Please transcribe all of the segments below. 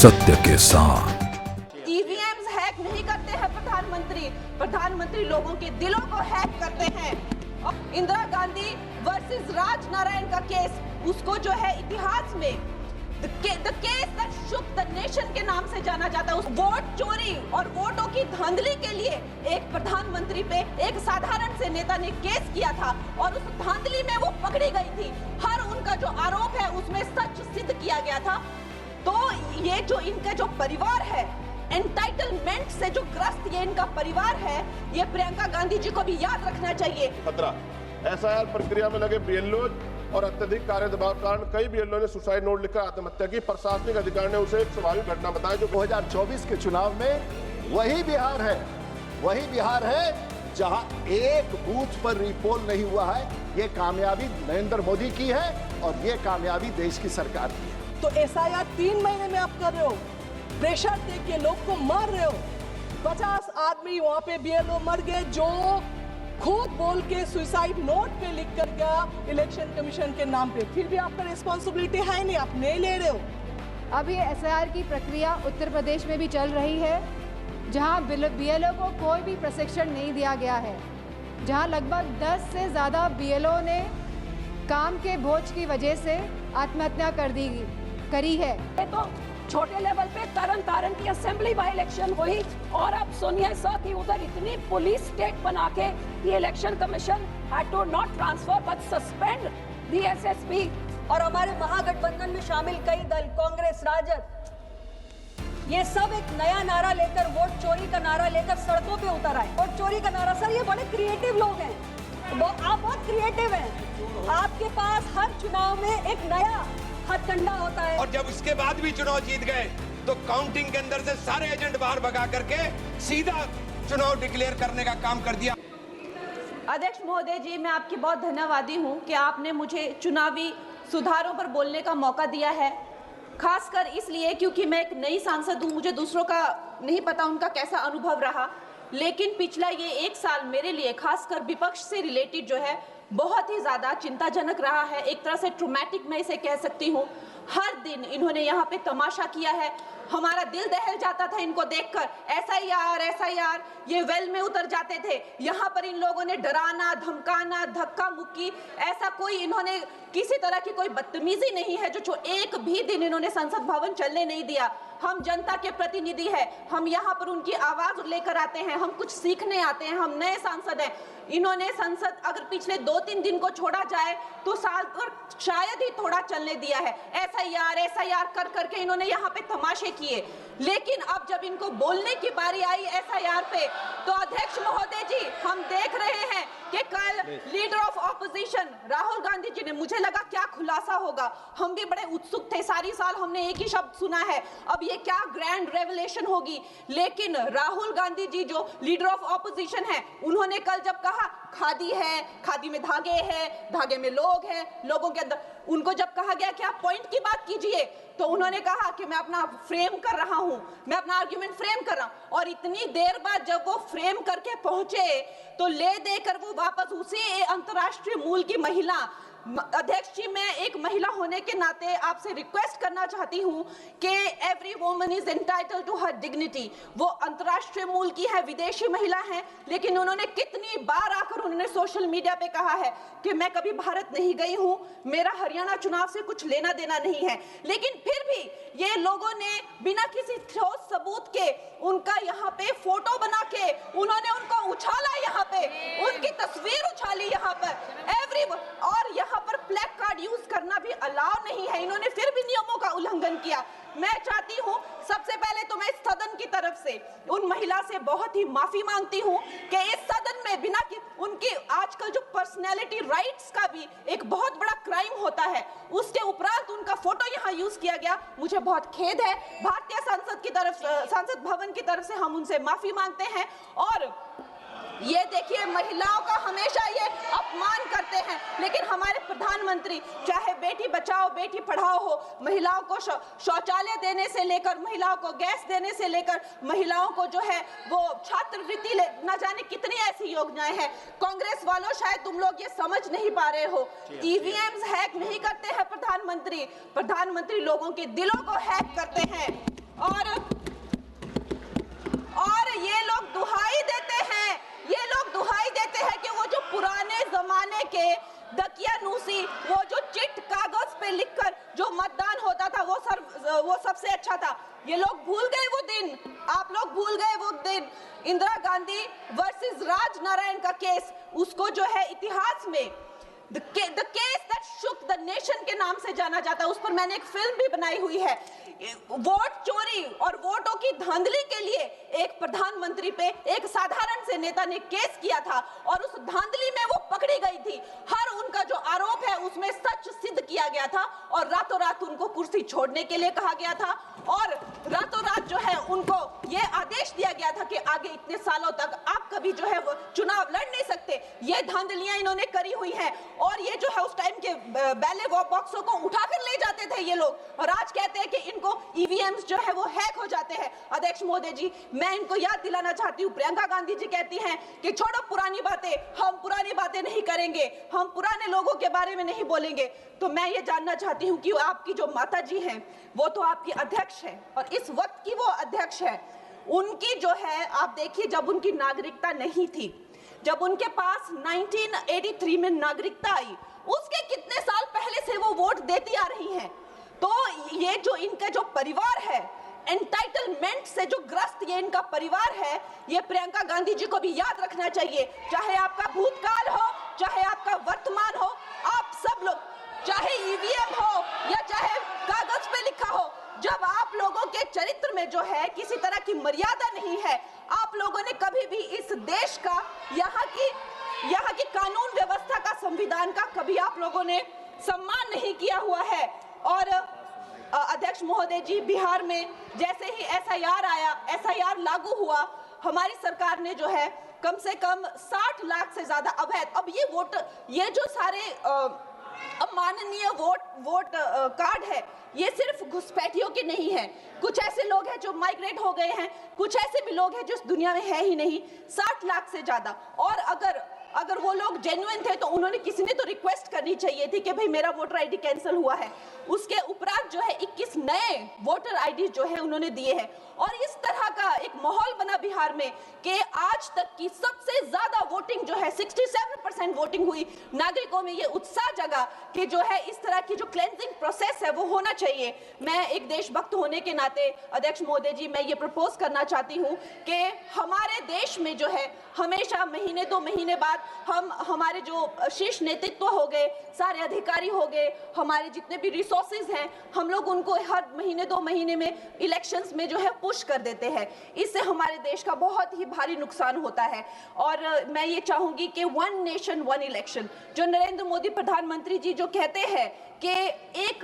सत्य के साथ। ईवीएम्स हैक नहीं करते हैं प्रधानमंत्री लोगों के दिलों को हैक करते हैं। इंदिरा गांधी वर्सेस राज नारायण का केस, उसको जो है इतिहास में the case that shook the nation के नाम से जाना जाता है। उस वोट चोरी और वोटों की धांधली के लिए एक प्रधानमंत्री पे एक साधारण से नेता ने केस किया था और उस धांधली में वो पकड़ी गई थी। हर उनका जो आरोप है उसमें सच सिद्ध किया गया था। तो ये जो इनका जो परिवार है, एंटाइटलमेंट से जो ग्रस्त ये इनका परिवार है, ये प्रियंका गांधी जी को भी याद रखना चाहिए। खतरा एसआईआर प्रक्रिया में लगे बीएलओ और अत्यधिक कार्य दबाव के कारण कई बीएलओ ने सुसाइड नोट लिखकर आत्महत्या की। प्रशासनिक अधिकारी ने उसे एक स्वाभाविक घटना बताया। जो 2024 के चुनाव में वही बिहार है जहां एक बूथ पर रीपोल नहीं हुआ है। ये कामयाबी नरेंद्र मोदी की है और ये कामयाबी देश की सरकार की है। तो एसआईआर 3 महीने में आप कर रहे हो, प्रेशर दे के लोग को मार रहे हो। 50 आदमी वहां पे बीएलओ मर गए जो खुद बोल के सुसाइड नोट पे लिख कर गया इलेक्शन कमीशन के नाम पे। फिर भी आपका रिस्पॉन्सिबिलिटी है नहीं, आप नहीं ले रहे हो। अब ये एसआईआर की प्रक्रिया उत्तर प्रदेश में भी चल रही है, जहां बीएलओ को कोई भी प्रशिक्षण नहीं दिया गया है, जहां लगभग 10 से ज़्यादा बीएलओ ने काम के बोझ की वजह से आत्महत्या करी है। तो छोटे लेवल पे तरन तारण की असेंबली बाय इलेक्शन हुई और अब सोनिया साथ ही उधर इतनी पुलिस स्टेट बना के ये election commission had to not transfer but suspend the SSP. और हमारे महागठबंधन में शामिल कई दल, कांग्रेस, राजद, ये सब एक नया नारा लेकर, वोट चोरी का नारा लेकर सड़कों पे उतर आए। वोट चोरी का नारा, सर ये बड़े क्रिएटिव लोग हैं, आप बहुत क्रिएटिव हैं। आपके पास हर चुनाव में एक नया हथकंडा होता है और जब उसके बाद भी चुनाव जीत गए तो काउंटिंग के अंदर से सारे एजेंट बाहर भगा करके सीधा चुनाव डिक्लेयर करने का काम कर दिया। अध्यक्ष महोदय जी, मैं आपकी बहुत धन्यवादी हूं कि आपने मुझे चुनावी सुधारों पर बोलने का मौका दिया है, खासकर इसलिए क्योंकि मैं एक नई सांसद हूं, मुझे दूसरों का नहीं पता उनका कैसा अनुभव रहा, लेकिन पिछला ये 1 साल मेरे लिए खासकर विपक्ष से रिलेटेड जो है बहुत ही ज़्यादा चिंताजनक रहा है। एक तरह से ट्रॉमेटिक मैं इसे कह सकती हूँ। हर दिन इन्होंने यहाँ पे तमाशा किया है, हमारा दिल दहल जाता था इनको देखकर। एसआईआर ये वेल में उतर जाते थे। यहाँ पर इन लोगों ने डराना, धमकाना, धक्का मुक्की, ऐसा कोई इन्होंने किसी तरह की कोई बदतमीजी नहीं है जो एक भी दिन इन्होंने संसद भवन चलने नहीं दिया। हम जनता के प्रतिनिधि हैं, हम यहाँ पर उनकी आवाज लेकर आते हैं, हम कुछ सीखने आते हैं, हम नए सांसद हैं। इन्होंने संसद अगर पिछले 2-3 दिन को छोड़ा जाए तो साल भर शायद ही थोड़ा चलने दिया है। एसआईआर कर करके इन्होंने यहाँ पे तमाशे किए, लेकिन अब जब इनको बोलने की बारी आई एसआईआर पे, तो अध्यक्ष महोदय जी हम देख रहे हैं कि कल leader of opposition Rahul Gandhi ji ने, मुझे लगा क्या खुलासा होगा, हम भी बड़े उत्सुक थे, सारी साल हमने एक ही शब्द सुना है, अब ये क्या ग्रैंड रेवलेशन होगी। लेकिन राहुल गांधी जी जो लीडर ऑफ ऑपोजिशन है, उन्होंने कल जब कहा खादी है, खादी में धागे हैं, धागे में लोग हैं, लोगों के अंदर, उनको जब कहा गया कि आप पॉइंट की बात कीजिए, तो उन्होंने कहा कि मैं अपना फ्रेम कर रहा हूं, मैं अपना आर्ग्यूमेंट फ्रेम कर रहा हूं। और इतनी देर बाद जब वो फ्रेम करके पहुंचे तो ले देकर वो वापस उसी अंतर्राष्ट्रीय मूल की महिला। अध्यक्ष जी, मैं एक महिला होने के नाते आपसे रिक्वेस्ट करना चाहती हूं कि every woman is entitled to her dignity. वो अंतर्राष्ट्रीय मूल की है, विदेशी महिला है, लेकिन उन्होंने कितनी बार आकर उन्होंने सोशल मीडिया पे कहा है कि मैं कभी भारत नहीं गई हूं, मेरा हरियाणा चुनाव से कुछ लेना देना नहीं है। लेकिन फिर भी ये लोगों ने बिना किसी ठोस सबूत के उनका यहाँ पे फोटो बना के उन्होंने उनको उछाला, यहाँ पे उनकी तस्वीर उछाली यहाँ पर और यहाँ पर प्लेक कार्ड यूज करना भी अलाउ नहीं है। इन्होंने फिर भी नियमों का उल्लंघन किया। मैं चाहती हूँ सबसे पहले तो मैं इस सदन की तरफ से उन महिला से बहुत ही माफी मांगती हूँ कि इस सदन में बिना कि उनकी आजकल जो पर्सनैलिटी राइट्स का भी एक बहुत बड़ा क्राइम होता है, उसके उपरांत उनका फोटो यहाँ यूज किया गया, मुझे बहुत खेद है। भारतीय संसद भवन की तरफ से हम उनसे माफी मांगते हैं। और ये देखिए, महिलाओं का हमेशा ये अपमान करते हैं, लेकिन हमारे प्रधानमंत्री चाहे बेटी बचाओ बेटी पढ़ाओ हो, महिलाओं को शौचालय देने से लेकर, महिलाओं को गैस देने से लेकर, महिलाओं को जो है वो छात्रवृत्ति, न जाने कितनी ऐसी योजनाएं हैं। कांग्रेस वालों, शायद तुम लोग ये समझ नहीं पा रहे हो, ईवीएम्स हैक नहीं करते हैं प्रधानमंत्री लोगों के दिलों को हैक करते हैं। और ये लोग दुहाई देते हैं कि वो जो पुराने जमाने के दकियानूसी, वो जो चिट कागज पे लिखकर जो मतदान होता था वो सबसे अच्छा था। ये लोग भूल गए वो दिन, आप लोग भूल गए वो दिन। इंदिरा गांधी वर्सेस राज नारायण का केस, उसको जो है इतिहास में the case that shook the nation के नाम से जाना जाता है। उस पर मैंने एक फिल्म भी बनाई हुई है। वोट चोरी और वोटों की धांधली के लिए एक प्रधानमंत्री पे एक साधारण से नेता ने केस किया था और उस धांधली में वो पकड़ी गई थी। हर उनका जो आरोप है उसमें सच सिद्ध किया गया था और रातों रात उनको कुर्सी छोड़ने के लिए कहा गया था और रातों रात जो है उनको ये आदेश दिया गया था कि आगे इतने सालों तक आप कभी जो है वो चुनाव लड़ नहीं सकते। ये धांधलियां इन्होंने करी हुई हैं और ये जो है उस टाइम के बैलेट बॉक्सों को उठाकर ले जाते थे ये लोग और आज कहते हैं कि इनको ईवीएम्स जो है वो हैक हो जाते हैं। अध्यक्ष महोदय जी, मैं इनको याद दिलाना चाहती हूँ, प्रियंका गांधी जी कहती हैं कि छोड़ो पुरानी बातें, हम पुरानी बातें नहीं करेंगे, हम पुराने लोगों के बारे में नहीं बोलेंगे। तो मैं ये जानना चाहती हूँ कि आपकी जो माता जी हैं वो तो आपकी अध्यक्ष है और इस वक्त की वो अध्यक्ष है। उनकी जो है आप देखिए, जब उनकी नागरिकता नहीं थी, जब उनके पास 1983 में नागरिकता आई, उसके कितने साल पहले से वो वोट देती आ रही हैं। तो ये जो इनका जो परिवार है, एंटाइटलमेंट से जो ग्रस्त ये इनका परिवार है, ये प्रियंका गांधी जी को भी याद रखना चाहिए। चाहे आपका भूतकाल हो, चाहे आपका वर्तमान हो, आप सब लोग, चाहे ईवीएम हो या चाहे कागज पे लिखा हो, जब आप लोगों के चरित्र में जो है किसी तरह की मर्यादा नहीं है, आप लोगों ने कभी भी इस देश का, यहाँ की कानून व्यवस्था का, संविधान का कभी आप लोगों ने सम्मान नहीं किया हुआ है। और अध्यक्ष महोदय जी, बिहार में जैसे ही एसआईआर आया, एसआईआर लागू हुआ, हमारी सरकार ने जो है कम से कम 60 लाख से ज्यादा अवैध, अब ये वोट, ये जो सारे अमाननीय वोट कार्ड है, ये सिर्फ घुसपैठियों के नहीं है। कुछ ऐसे लोग हैं जो माइग्रेट हो गए हैं, कुछ ऐसे भी लोग हैं जो इस दुनिया में है ही नहीं। 60 लाख से ज्यादा। और अगर वो लोग जेन्युइन थे तो उन्होंने, किसी ने तो रिक्वेस्ट करनी चाहिए थी कि भाई मेरा वोटर आईडी कैंसिल हुआ है। उसके उपरांत जो है 21 नए वोटर आईडी जो है उन्होंने दिए हैं और इस तरह का एक माहौल बना बिहार में कि आज तक की सबसे ज्यादा वोटिंग जो है 67% वोटिंग हुई। नागरिकों में ये उत्साह जगा कि जो है इस तरह की जो क्लेंजिंग प्रोसेस है वो होना चाहिए। मैं एक देशभक्त होने के नाते अध्यक्ष महोदय जी, मैं ये प्रपोज करना चाहती हूँ कि हमारे देश में जो है हमेशा महीने 2 महीने बाद हमारे जो शीर्ष नेतृत्व हो गए, सारे अधिकारी हो गए, हमारे जितने भी रिसोर्सेज हैं, हम लोग उनको हर महीने 2 महीने में इलेक्शंस में जो है पुश कर देते हैं। इससे हमारे देश का बहुत ही भारी नुकसान होता है। और मैं ये चाहूंगी कि 1 नेशन 1 इलेक्शन, जो नरेंद्र मोदी प्रधानमंत्री जी जो कहते हैं कि एक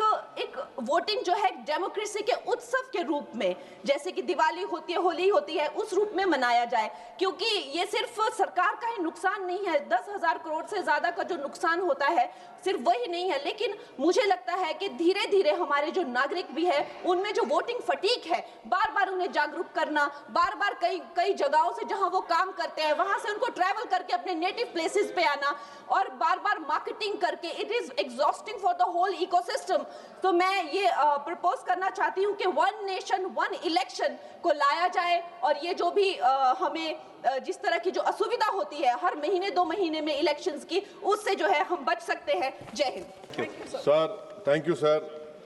वोटिंग जो है डेमोक्रेसी के उत्सव के रूप में, जैसे कि दिवाली होती है, होली होती है, उस रूप में मनाया जाए। क्योंकि ये सिर्फ सरकार का ही नुकसान नहीं है, 10,000 करोड़ से ज्यादा का जो नुकसान होता है सिर्फ वही नहीं है, लेकिन मुझे लगता है कि धीरे धीरे हमारे जो नागरिक भी है उनमें जो वोटिंग फटीक है, बार बार उन्हें जागरूक करना, बार बार कई जगहों से जहां वो काम करते हैं वहां से उनको ट्रैवल करके अपने नेटिव प्लेसेस पे आना और बार बार मार्केटिंग करके, it is exhausting for the whole ecosystem. तो मैं ये प्रपोज करना चाहती हूँ कि 1 नेशन 1 इलेक्शन को लाया जाए और ये जो भी हमें जिस तरह की जो असुविधा होती है हर महीने 2 महीने में इलेक्शंस की, उससे जो है हम बच सकते हैं। जय Hind. Sir, thank you, sir.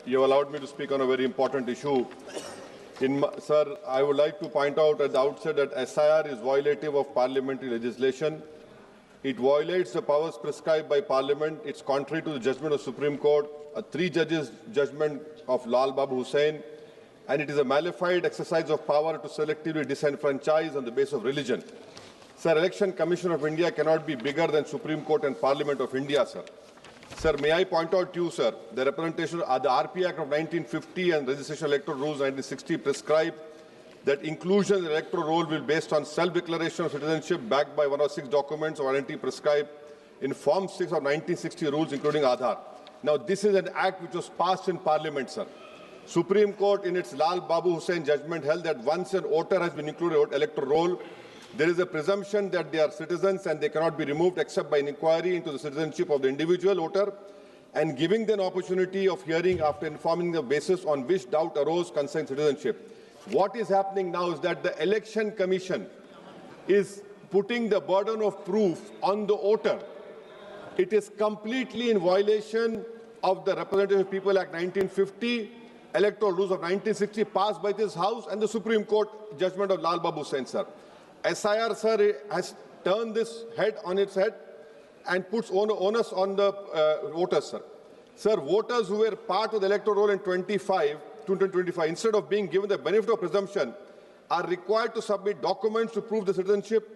You have allowed me to speak on a very important issue. Sir, I would like to point out at the outset that SIR is violative of parliamentary legislation. It violates the powers prescribed by Parliament. It's contrary to the judgment of Supreme Court, a 3 judges judgment of Lal Babu Hussain, and it is a malified exercise of power to selectively disenfranchise on the basis of religion. Sir, Election Commission of India cannot be bigger than Supreme Court and Parliament of India, sir. Sir, may I point out to you, sir, the representation of the RP Act of 1950 and Registration Electoral Rules 1960 prescribe that inclusion in the electoral roll will be based on self-declaration of citizenship backed by 1 of 6 documents of identity prescribed in Form 6 of 1960 rules, including Aadhaar. Now, this is an act which was passed in Parliament, sir. Supreme Court, in its Lal Babu Hussain judgment, held that once an voter has been included in the electoral roll, there is a presumption that they are citizens and they cannot be removed except by an inquiry into the citizenship of the individual voter and giving them an opportunity of hearing after informing the basis on which doubt arose concerning citizenship. what is happening now is that the Election Commission is putting the burden of proof on the voter. It is completely in violation of the Representative People Act 1950, electoral rules of 1960 passed by this House, and the Supreme Court judgment of Lal Babu Sen, sir. SIR, sir, has turned this head on its head and puts onus on the voters, sir. Sir, voters who were part of the electoral roll in 2025, instead of being given the benefit of presumption, are required to submit documents to prove the citizenship.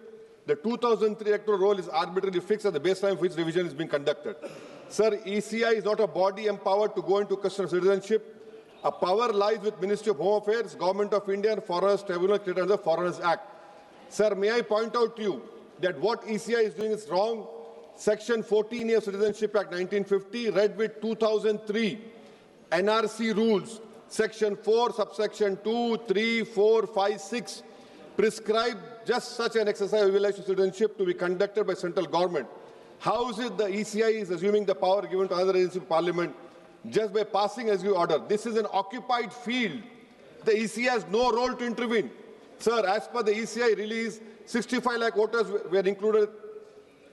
The 2003 electoral roll is arbitrarily fixed at the baseline for which revision is being conducted. Sir, ECI is not a body empowered to go into question of citizenship. A power lies with Ministry of Home Affairs, Government of India, and Foreigners Tribunal created under the Foreigners Act. Sir, may I point out to you that what ECI is doing is wrong. Section 14A of Citizenship Act 1950, read with 2003 NRC rules, Section 4, subsection 2, 3, 4, 5, 6, prescribe just such an exercise of evaluation of citizenship to be conducted by central government. How is it the ECI is assuming the power given to another agency of parliament just by passing executive order? This is an occupied field. The ECI has no role to intervene. Sir, as per the ECI release, 65 lakh voters were included,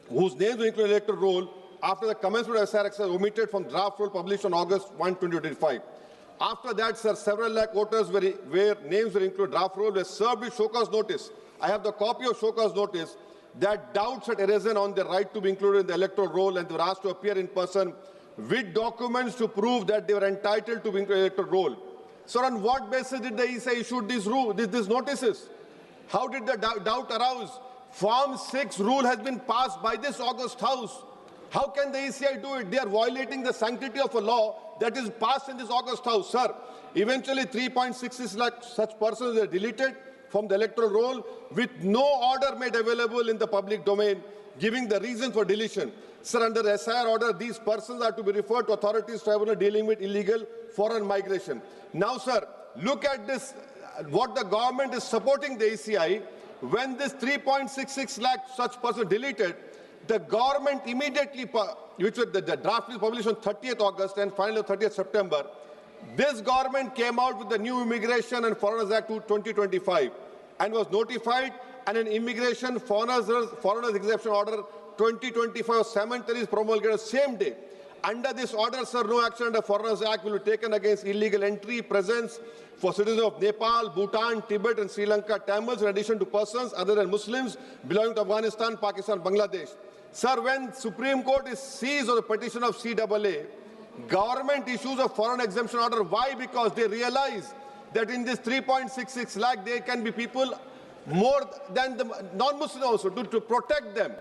whose names were included in the electoral roll after the commencement of SIR exercise omitted from draft roll published on August 1, 2025. After that, sir, several lakh voters where names were included draft roll were served with show cause notice. I have the copy of show cause notice that doubts had arisen on their right to be included in the electoral roll, and they were asked to appear in person with documents to prove that they were entitled to be included in the electoral roll. Sir, on what basis did the ECI issue these notices? How did the doubt arouse? Form 6 rule has been passed by this August House. How can the ECI do it? They are violating the sanctity of a law that is passed in this August House, sir. Eventually, 3.66 lakh such persons were deleted from the electoral roll with no order made available in the public domain, giving the reason for deletion. Sir, under the SIR order, these persons are to be referred to authorities tribunal dealing with illegal foreign migration. Now, sir, look at this, what the government is supporting the ECI. When this 3.66 lakh such persons deleted, the government immediately, which was the draft is published on 30th August and finally 30th September, this government came out with the new Immigration and Foreigners Act 2025 and was notified, and an Immigration Foreigners Exemption Order 2025 cemetery is promulgated the same day. Under this order, sir, no action under Foreigners Act will be taken against illegal entry, presence for citizens of Nepal, Bhutan, Tibet, and Sri Lanka, Tamils, in addition to persons other than Muslims belonging to Afghanistan, Pakistan, Bangladesh. Sir, when Supreme Court is seized on the petition of CAA, government issues a foreign exemption order. Why? Because they realize that in this 3.66 lakh, there can be people more than the non-Muslim also to protect them.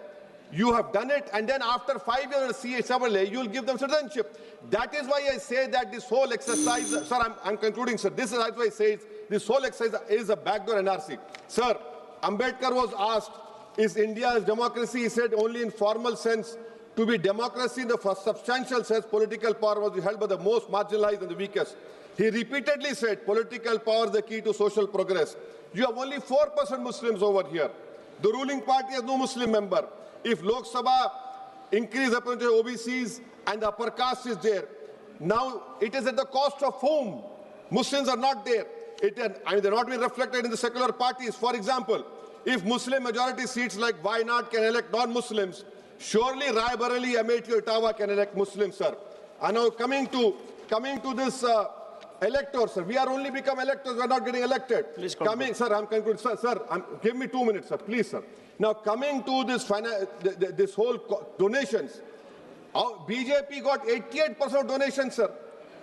You have done it, and then after 5 years of CAA, you will give them citizenship. That is why I say that this whole exercise, sir, I'm concluding, sir. This is why I say this whole exercise is a backdoor NRC. Sir, Ambedkar was asked, is India's democracy? He said only in formal sense. To be democracy in the substantial sense, political power was held by the most marginalized and the weakest. He repeatedly said political power is the key to social progress. You have only 4% Muslims over here. The ruling party has no Muslim member. If Lok Sabha increase representation of OBCs and the upper caste is there, now it is at the cost of whom? Muslims are not there. They're not being reflected in the secular parties. For example, if Muslim majority seats like Wayanad can elect non-Muslims, surely Rai Bareli, Amethi, Ottawa can elect Muslims, sir. And now coming to this electors, sir. We are only become electors. We are not getting elected. Please coming, sir. I'm concluding, sir. Give me 2 minutes, sir. Please, sir. Now coming to this whole donations, BJP got 88% of donations, sir.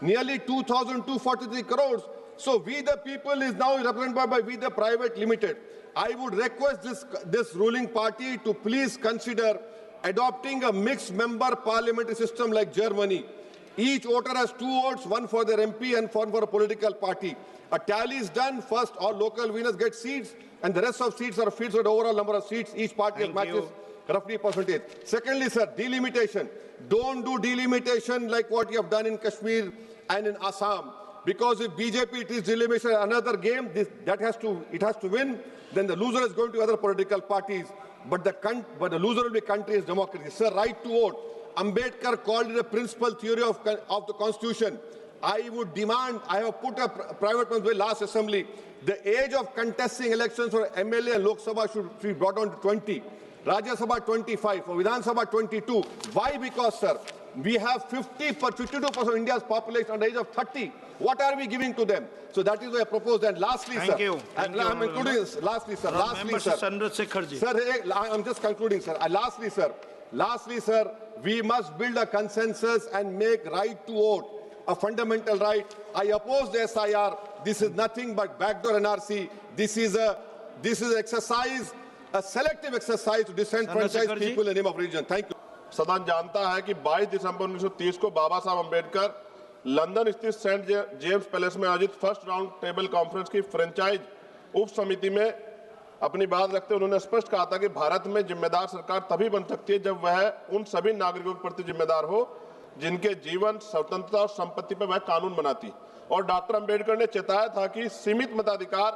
Nearly 2,243 crores. So we the people is now represented by We the Private Limited. I would request this ruling party to please consider adopting a mixed member parliamentary system like Germany. Each voter has 2 votes, one for their MP and one for a political party. A tally is done. First, all local winners get seats, and the rest of seats are filled with the overall number of seats. Each party matches roughly percentage. Secondly, sir, delimitation. Don't do delimitation like what you have done in Kashmir and in Assam. Because if BJP it is delimitation another game, it has to win. Then the loser is going to other political parties. But the loser will be country is democracy. Sir, right to vote. Ambedkar called it a principal theory of the Constitution. I would demand, I have put a private bill last assembly, the age of contesting elections for MLA and Lok Sabha should be brought down to 20, Rajya Sabha 25, for Vidhan Sabha 22. Why? Because, sir, we have 52% of India's population under the age of 30. What are we giving to them? So that is what I propose. And lastly, Thank sir, you. and I'm including this. Lastly, sir. Lastly, sir. Sir, I'm just concluding, sir. Lastly, sir, we must build a consensus and make right to vote a fundamental right. I oppose the SIR. This is nothing but backdoor NRC. This is exercise, a selective exercise to disenfranchise people in the name of religion. Thank you. सदन जानता है कि 22 दिसंबर 1930 को बाबा साहब Ambedkar London स्थित Saint James palace में आयोजित first round table conference की फ्रेंचाइज उप समिति में अपनी बात रखते हुए उन्होंने स्पष्ट कहा था कि भारत में जिम्मेदार सरकार तभी बन सकती है जब वह उन सभी नागरिकों के प्रति जिम्मेदार हो जिनके जीवन, स्वतंत्रता और संपत्ति पर वह कानून बनाती। और डॉक्टर अंबेडकर ने चेताया था कि सीमित मताधिकार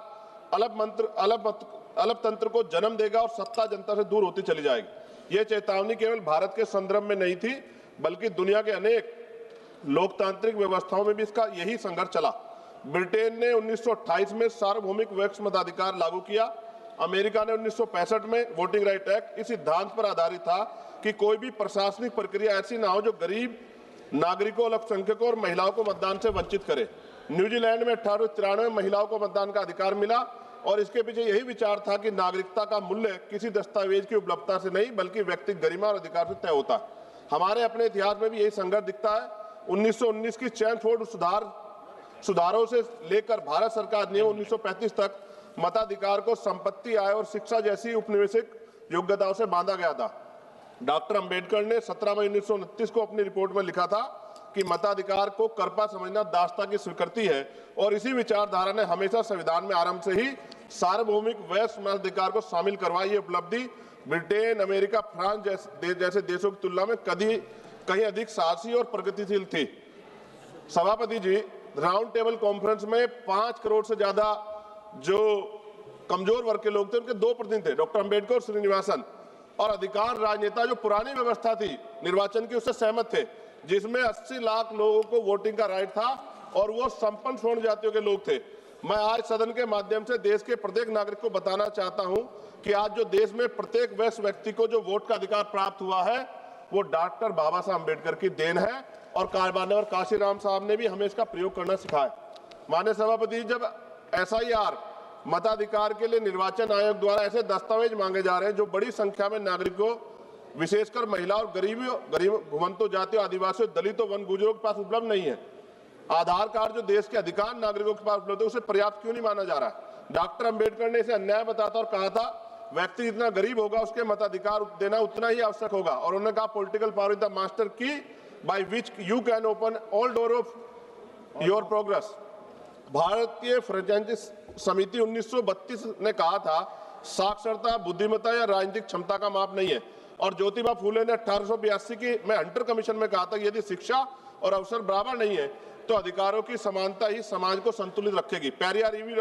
अलग तंत्र को जन्म देगा और सत्ता जनता से दूर होती चली जाएगी। यह चेतावनी केवल भारत के संदर्भ में नहीं थी, बल्कि दुनिया के अनेक लोकतांत्रिक व्यवस्थाओं में भी इसका यही संघर्ष चला। ब्रिटेन ने 1928 में सार्वभौमिक वयस्क मताधिकार लागू किया। अमेरिका ने 1965 में वोटिंग राइट एक्ट इस सिद्धांत पर आधारित था कि कोई भी प्रशासनिक प्रक्रिया ऐसी ना हो जो गरीब नागरिकों, अल्पसंख्यकों और महिलाओं को मतदान से वंचित करे। न्यूजीलैंड में 1893 में महिलाओं को मतदान का अधिकार मिला और इसके पीछे यही विचार था कि नागरिकता का मूल्य किसी दस्तावेज की उपलब्धता से नहीं बल्कि व्यक्तिगत गरिमा और अधिकार से तय होता है। हमारे अपने इतिहास में भी यही संघर्ष दिखता है। 1919 की चैम्सफोर्ड सुधारों से लेकर भारत सरकार ने 1935 तक मताधिकार को संपत्ति, आय और शिक्षा जैसी उपनिवेशिक योग्यताओं से बांधा गया था। डॉक्टर अंबेडकर ने 17 मई 1929 को अपनी रिपोर्ट में लिखा था कि मताधिकार को कर्पा समझना दासता की स्वीकृति है और इसी विचारधारा ने हमेशा संविधान में आरंभ से ही सार्वभौमिक वयस्क मताधिकार को शामिल करवाई। ये उपलब्धि ब्रिटेन, अमेरिका, फ्रांस जैसे देशों की तुलना में कहीं अधिक साहसी और प्रगतिशील थी। सभापति जी, राउंड टेबल कॉन्फ्रेंस में 5 करोड़ से ज्यादा जो कमजोर वर्ग के लोग थे उनके 2 प्रतिनिधि थे, डॉक्टर अंबेडकर और श्रीनिवासन, और अधिकांश राजनेता जो पुरानी व्यवस्था थी निर्वाचन की उससे सहमत थे, जिसमें 80 लाख लोगों को वोटिंग का राइट था और वो संपन्न स्वर्ण जातियों के लोग थे। मैं आज सदन के माध्यम से देश के प्रत्येक नागरिक को बताना चाहता हूं कि आज जो देश में प्रत्येक वयस्क व्यक्ति को जो वोट का अधिकार प्राप्त हुआ है वो डॉक्टर बाबा साहब अम्बेडकर की देन है और माननीय काशीराम साहब ने भी हमें इसका प्रयोग करना सिखाया। माननीय सभापति, जब SIR मताधिकार के लिए निर्वाचन आयोग द्वारा ऐसे दस्तावेज मांगे जा रहे हैं जो बड़ी संख्या में नागरिकों, विशेषकर महिला और गरीब घुमंतों, जातियों, आदिवासियों, दलितों, वन गुजरों के पास उपलब्ध नहीं है। आधार कार्ड जो देश के अधिकांश नागरिकों के पास उपलब्ध है उसे पर्याप्त क्यों नहीं माना जा रहा है? डॉक्टर अंबेडकर ने इसे अन्याय बताता और कहा था व्यक्ति जितना गरीब होगा उसके मताधिकार देना उतना ही आवश्यक होगा और उन्होंने कहा political power is the master key by which you can open all door of your progress. भारतीय फ्रेंचाइजी समिति 1932 ने कहा था साक्षरता, बुद्धिमत्ता या राजनीतिक क्षमता का माप नहीं है और ज्योतिबा फूले ने 1882 में हंटर कमीशन में कहा था यदि शिक्षा और अवसर बराबर नहीं है तो अधिकारों की समानता ही समाज को संतुलित रखेगी। पेरियार ईवी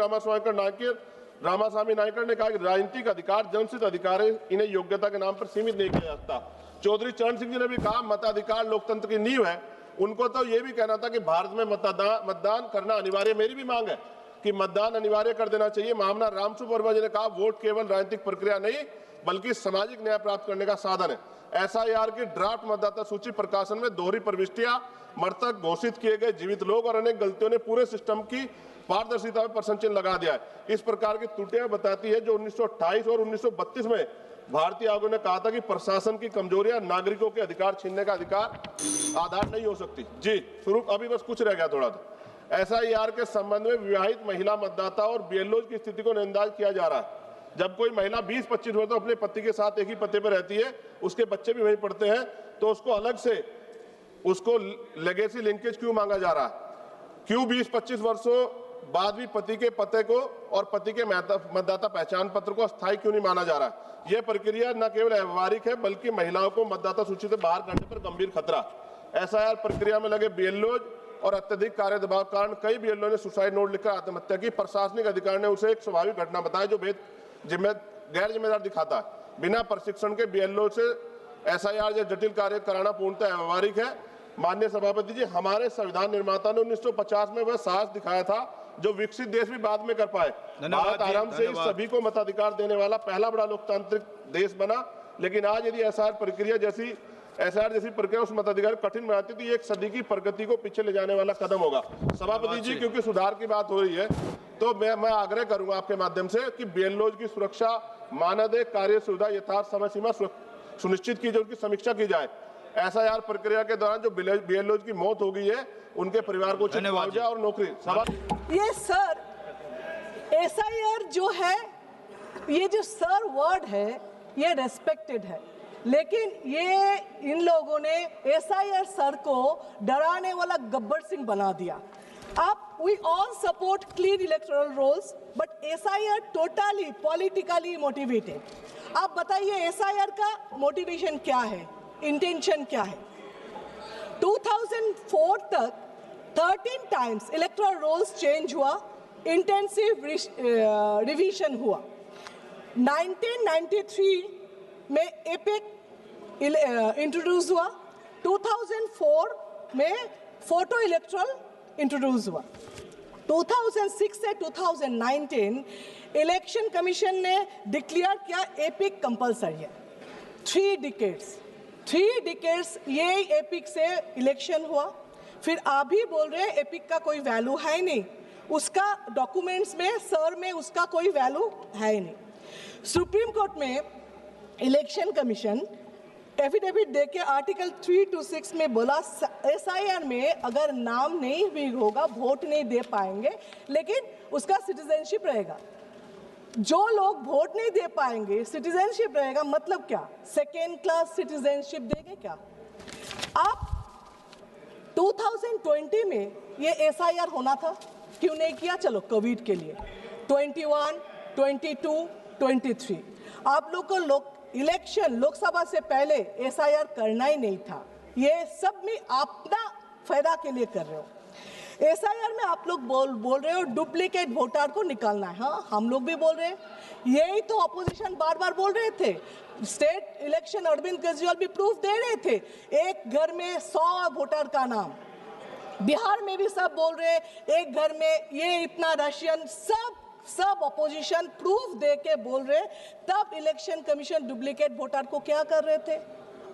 रामास्वामी नायकर ने कहा कि राजनीतिक अधिकार जनसित अधिकार है, इन्हें योग्यता के नाम पर सीमित नहीं किया जा सकता। चौधरी चरण सिंह जी ने भी कहा मताधिकार लोकतंत्र की नींव है। उनको तो यह भी कहना था कि भारत में मतदान करना अनिवार्य। मेरी भी मांग है कि मतदान अनिवार्य कर देना चाहिए। महामना रामसुब्रमण्यम वर्मा जी ने कहा वोट केवल राजनीतिक प्रक्रिया नहीं बल्कि सामाजिक न्याय प्राप्त करने का साधन है। SIR की ड्राफ्ट मतदाता सूची प्रकाशन में दोहरी प्रविष्टियां, मृतक घोषित किए गए जीवित लोग और अनेक गलतियों ने पूरे सिस्टम की पारदर्शिता में प्रश्न चिन्ह लगा दिया है। इस प्रकार की त्रुटियां बताती है जो 1928 और 1932 में भारतीय आयोग ने कहा था कि प्रशासन की कमजोरियां नागरिकों के अधिकार छीनने का आधार नहीं हो सकती। जी स्वरूप अभी बस कुछ रह गया थोड़ा सा। SIR के संबंध में विवाहित महिला मतदाता और BLOs की स्थिति को नजरअंदाज किया जा रहा है। जब कोई महिला 20-25 वर्ष तो अपने पति के साथ एक ही पते पर रहती है, उसके बच्चे भी वहीं पढ़ते हैं, तो उसको अलग से उसको लेगेसी लिंकेज क्यों मांगा जा रहा है? क्यों 20-25 वर्षों बाद भी पति के पते को और पति के मतदाता पहचान पत्र को अस्थायी क्यों नहीं माना जा रहा है? यह प्रक्रिया न केवल व्यवहारिक है बल्कि महिलाओं को मतदाता सूची से बाहर करने पर गंभीर खतरा। SIR प्रक्रिया में लगे BLOs और अत्यधिक कार्य दबाव के कारण कई BLO ने सुसाइड नोट लिखकर आत्महत्या की। प्रशासनिक अधिकारी ने उसे एक स्वाभाविक घटना बताया जो गैर जिम्मेदार दिखाता है। बिना प्रशिक्षण के BLO से SIR या जटिल कार्य कराना पूर्णतः व्यवहारिक है। माननीय सभापति जी, हमारे संविधान निर्माता ने 1950 में वह साहस दिखाया था जो विकसित देश भी बाद में कर पाए। भारत आराम से सभी को मताधिकार देने वाला पहला बड़ा लोकतांत्रिक देश बना, लेकिन आज यदि एसआईआर जैसी प्रक्रिया उस मताधिकार को कठिन बनाती तो ये एक सदी की प्रगति को पीछे ले जाने वाला कदम होगा। सभापति जी, क्योंकि सुधार की बात हो रही है तो मैं आग्रह करूंगा आपके माध्यम से कि बीएलओ की सुरक्षा, मानदेय, कार्य सुविधा, यथार्थ समय सीमा सुनिश्चित की जाए, उनकी समीक्षा की जाए। एसआईआर प्रक्रिया के दौरान जो बीएलओ की मौत हो गई है उनके परिवार को उचित मुआवजा और नौकरी। ये सर एसआईआर जो है, ये जो सर वर्ड है ये रेस्पेक्टेड है, लेकिन ये इन लोगों ने एसआईआर सर को डराने वाला गब्बर सिंह बना दिया। अब we all support clean electoral rolls, but SIR totally politically motivated. आप बताइए SIR का मोटिवेशन क्या है, इंटेंशन क्या है? 2004 तक 13 times electoral rolls चेंज हुआ, इंटेंसिव रिवीजन हुआ। 1993 में एपिक इंट्रोड्यूस हुआ, 2004 में फोटो इलेक्ट्रल इंट्रोड्यूस हुआ। 2006 से 2019 इलेक्शन कमीशन ने डिक्लेयर किया एपिक कंपलसरी है। 3 डिकेड्स ये एपिक से इलेक्शन हुआ। फिर आप भी बोल रहे हैं एपिक का कोई वैल्यू है नहीं, उसका डॉक्यूमेंट्स में सर में उसका कोई वैल्यू है ही नहीं। सुप्रीम कोर्ट में इलेक्शन कमीशन एफिडेविट देके आर्टिकल 326 में बोला एसआईआर में अगर नाम नहीं भी होगा, वोट नहीं दे पाएंगे, लेकिन उसका सिटीजनशिप रहेगा। जो लोग वोट नहीं दे पाएंगे, सिटीजनशिप रहेगा, मतलब क्या? सेकेंड क्लास सिटीजनशिप देंगे क्या? आप 2020 में ये एसआईआर होना था, क्यों नहीं किया? चलो कोविड के लिए 21, 22, 23 आप लोग को इलेक्शन लोकसभा से पहले एसआईआर करना ही नहीं था। ये सब में अपना फायदा के लिए कर रहे हो। एसआईआर में आप लोग बोल रहे हो डुप्लीकेट वोटर को निकालना है। हाँ, हम लोग भी बोल रहे हैं, यही तो अपोजिशन बार बार बोल रहे थे। स्टेट इलेक्शन अरविंद केजरीवाल भी प्रूफ दे रहे थे, एक घर में 100 वोटर का नाम। बिहार में भी सब बोल रहे एक घर में ये इतना रशियन, सब अपोजिशन प्रूफ दे के बोल रहे। तब इलेक्शन कमीशन डुप्लीकेट वोटर को क्या कर रहे थे?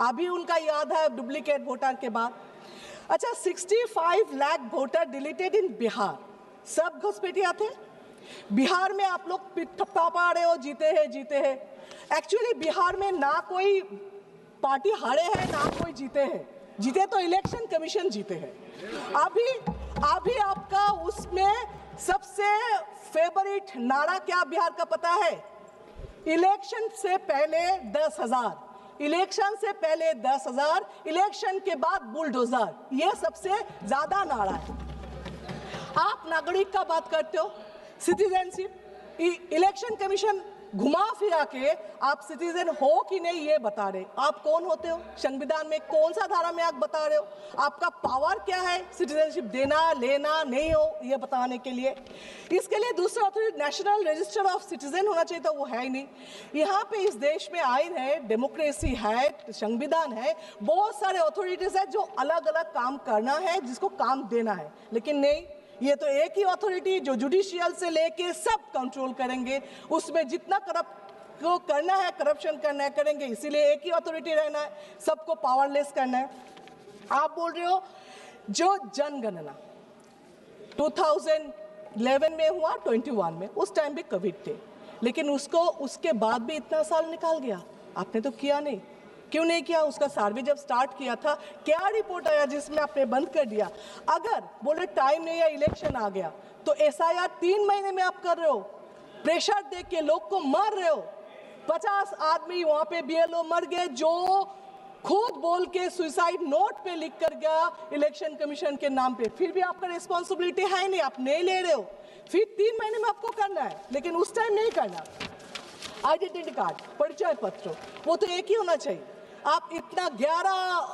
अभी उनका याद है डुप्लीकेट वोटर के बाद। अच्छा, 65 लाख वोटर डिलीटेड इन बिहार, सब घुसपैठिया थे। बिहार में आप लोग थप्पा पा रहे हो जीते हैं। एक्चुअली बिहार में ना कोई पार्टी हारे हैं ना कोई जीते तो इलेक्शन कमीशन जीते हैं। अभी आपका उसमें सबसे फेवरेट नारा क्या बिहार का पता है? इलेक्शन से पहले 10,000, इलेक्शन से पहले 10,000, इलेक्शन के बाद बुलडोजर, ये सबसे ज्यादा नारा है। आप नागरिक का बात करते हो, सिटीजनशिप, इलेक्शन कमीशन घुमा फिरा के आप सिटीजन हो कि नहीं ये बता रहे। आप कौन होते हो? संविधान में कौन सा धारा में आप बता रहे हो? आपका पावर क्या है सिटीजनशिप देना लेना नहीं हो ये बताने के लिए? इसके लिए दूसरा authority national register of citizen होना चाहिए था, वो है ही नहीं। यहाँ पे इस देश में आइन है, डेमोक्रेसी है, संविधान है, बहुत सारे अथॉरिटीज है जो अलग अलग काम करना है, जिसको काम देना है, लेकिन नहीं, ये तो एक ही अथॉरिटी जो जुडिशियल से लेके सब कंट्रोल करेंगे। उसमें जितना करप्शन करना है करेंगे, इसीलिए एक ही अथॉरिटी रहना है, सबको पावरलेस करना है। आप बोल रहे हो जो जनगणना 2011 में हुआ, 21 में, उस टाइम भी कोविड थे, लेकिन उसके बाद भी इतना साल निकाल गया, आपने तो किया नहीं। क्यों नहीं किया? उसका सर्वे जब स्टार्ट किया था, क्या रिपोर्ट आया जिसमें आपने बंद कर दिया? अगर बोले टाइम नहीं है, इलेक्शन आ गया, तो एसआईआर 3 महीने में आप कर रहे हो, प्रेशर दे के लोग को मार रहे हो। 50 आदमी वहां पे बीएलओ मर गए जो खुद बोल के सुसाइड नोट पे लिख कर गया इलेक्शन कमीशन के नाम पे। फिर भी आपका रिस्पॉन्सिबिलिटी है नहीं, आप नहीं ले रहे हो। फिर 3 महीने में आपको करना है, लेकिन उस टाइम नहीं करना। आइडेंटिटी कार्ड, परिचय पत्र, वो तो एक ही होना चाहिए। आप इतना 11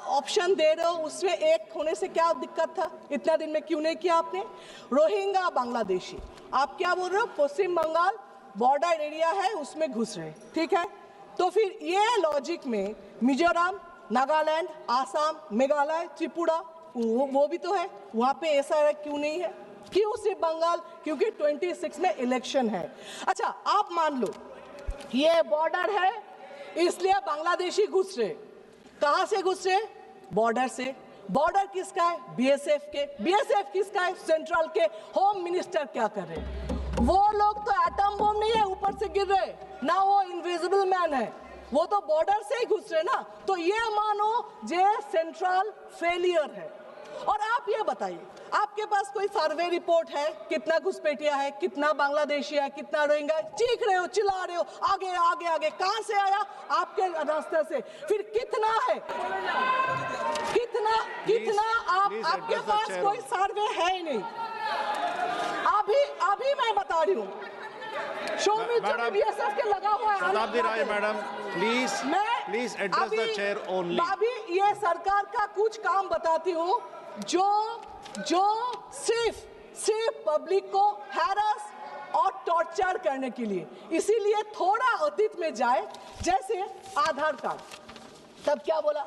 ऑप्शन दे रहे हो, उसमें एक होने से क्या दिक्कत था? इतना दिन में क्यों नहीं किया आपने? रोहिंग्या बांग्लादेशी, आप क्या बोल रहे हो? पश्चिम बंगाल बॉर्डर एरिया है, उसमें घुस रहे, ठीक है। तो फिर ये लॉजिक में मिजोरम, नागालैंड, आसाम, मेघालय, त्रिपुरा वो भी तो है, वहां पे ऐसा क्यों नहीं है? क्यों सिर्फ बंगाल? क्योंकि 26 में इलेक्शन है। अच्छा, आप मान लो ये बॉर्डर है, इसलिए बांग्लादेशी घुस रहे। कहां से घुस रहे? बॉर्डर से। बॉर्डर किसका है? बीएसएफ के। बीएसएफ किसका है? सेंट्रल के। होम मिनिस्टर क्या कर रहे? वो लोग तो एटम बम नहीं है ऊपर से गिर रहे ना, वो इनविजिबल मैन है, वो तो बॉर्डर से ही घुस रहे ना। तो ये मानो जे सेंट्रल फेलियर है। और आप ये बताइए, आपके पास कोई सर्वे रिपोर्ट है कितना घुसपैठिया है, कितना बांग्लादेशी है, कितना रोहिंग्या है? चीख रहे हो, चिल्ला रहे हो, आगे आगे आगे। कहां से आया? आपके रास्ते से। फिर कितना है? कितना कितना आपके पास कोई सर्वे है ही नहीं। अभी मैं बता रही हूँ, बीएसएफ के लगा हुआ है। Shatabdi Roy madam, please address the chair only. अभी ये सरकार का कुछ काम बताती हूँ जो सिर्फ पब्लिक को हैरस और टॉर्चर करने के लिए। इसीलिए थोड़ा अतीत में जाए, जैसे आधार कार्ड। तब क्या बोला?